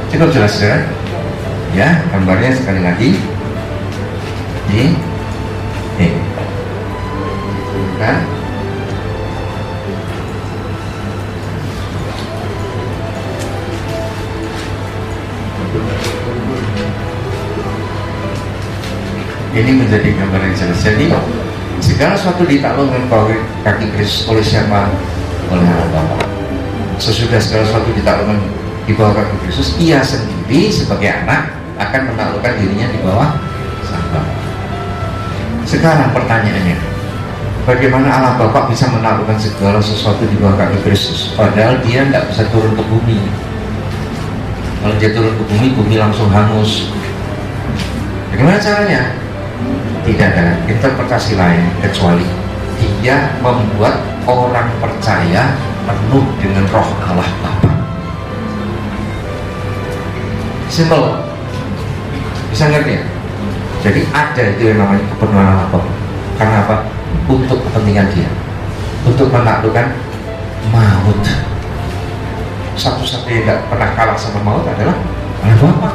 Cukup jelas ya? Ya, gambarnya sekali lagi. Ini. Kan? Ini menjadi gambar yang jelas. Jadi segala sesuatu ditaklukkan oleh kaki Kristus oleh siapa? Oleh Allah Bapa. Sesudah segala sesuatu ditaklukkan di bawah kaki Kristus, Ia sendiri sebagai anak akan menaklukkan dirinya di bawah Sang Bapa. Sekarang pertanyaannya, bagaimana Allah Bapa bisa menaklukkan segala sesuatu di bawah kaki Kristus? Padahal Dia tidak bisa turun ke bumi. Kalau Dia turun ke bumi, bumi langsung hangus. Bagaimana caranya? Tidak ada interpretasi lain kecuali Dia membuat orang percaya penuh dengan roh Allah Bapa. Simple, bisa ngerti ya? Jadi ada itu yang namanya kepenuhan Allah Bapa. Karena apa? Untuk kepentingan Dia, untuk menaklukkan maut. Satu-satunya yang tidak pernah kalah sama maut adalah Allah Bapa.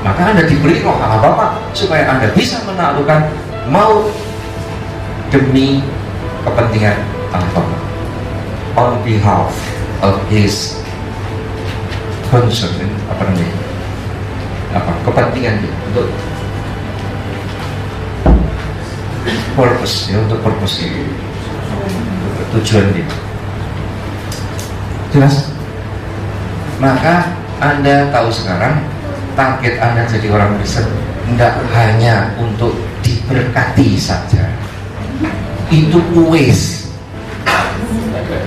Maka Anda diberi roh Allah Bapa supaya Anda bisa menaklukkan maut demi kepentingan Allah Bapa, on behalf of His concern, kepentingan Dia, untuk purpose ya, untuk purpose Dia, tujuan Dia. Jelas? Maka Anda tahu sekarang target Anda jadi orang Kristen tidak hanya untuk diberkati saja, itu kuis.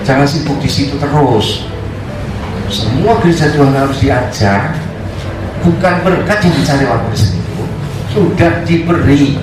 Jangan sibuk di situ terus. Semua gereja Tuhan harus diajar, bukan berkat yang dicari orang Kristen itu sudah diberi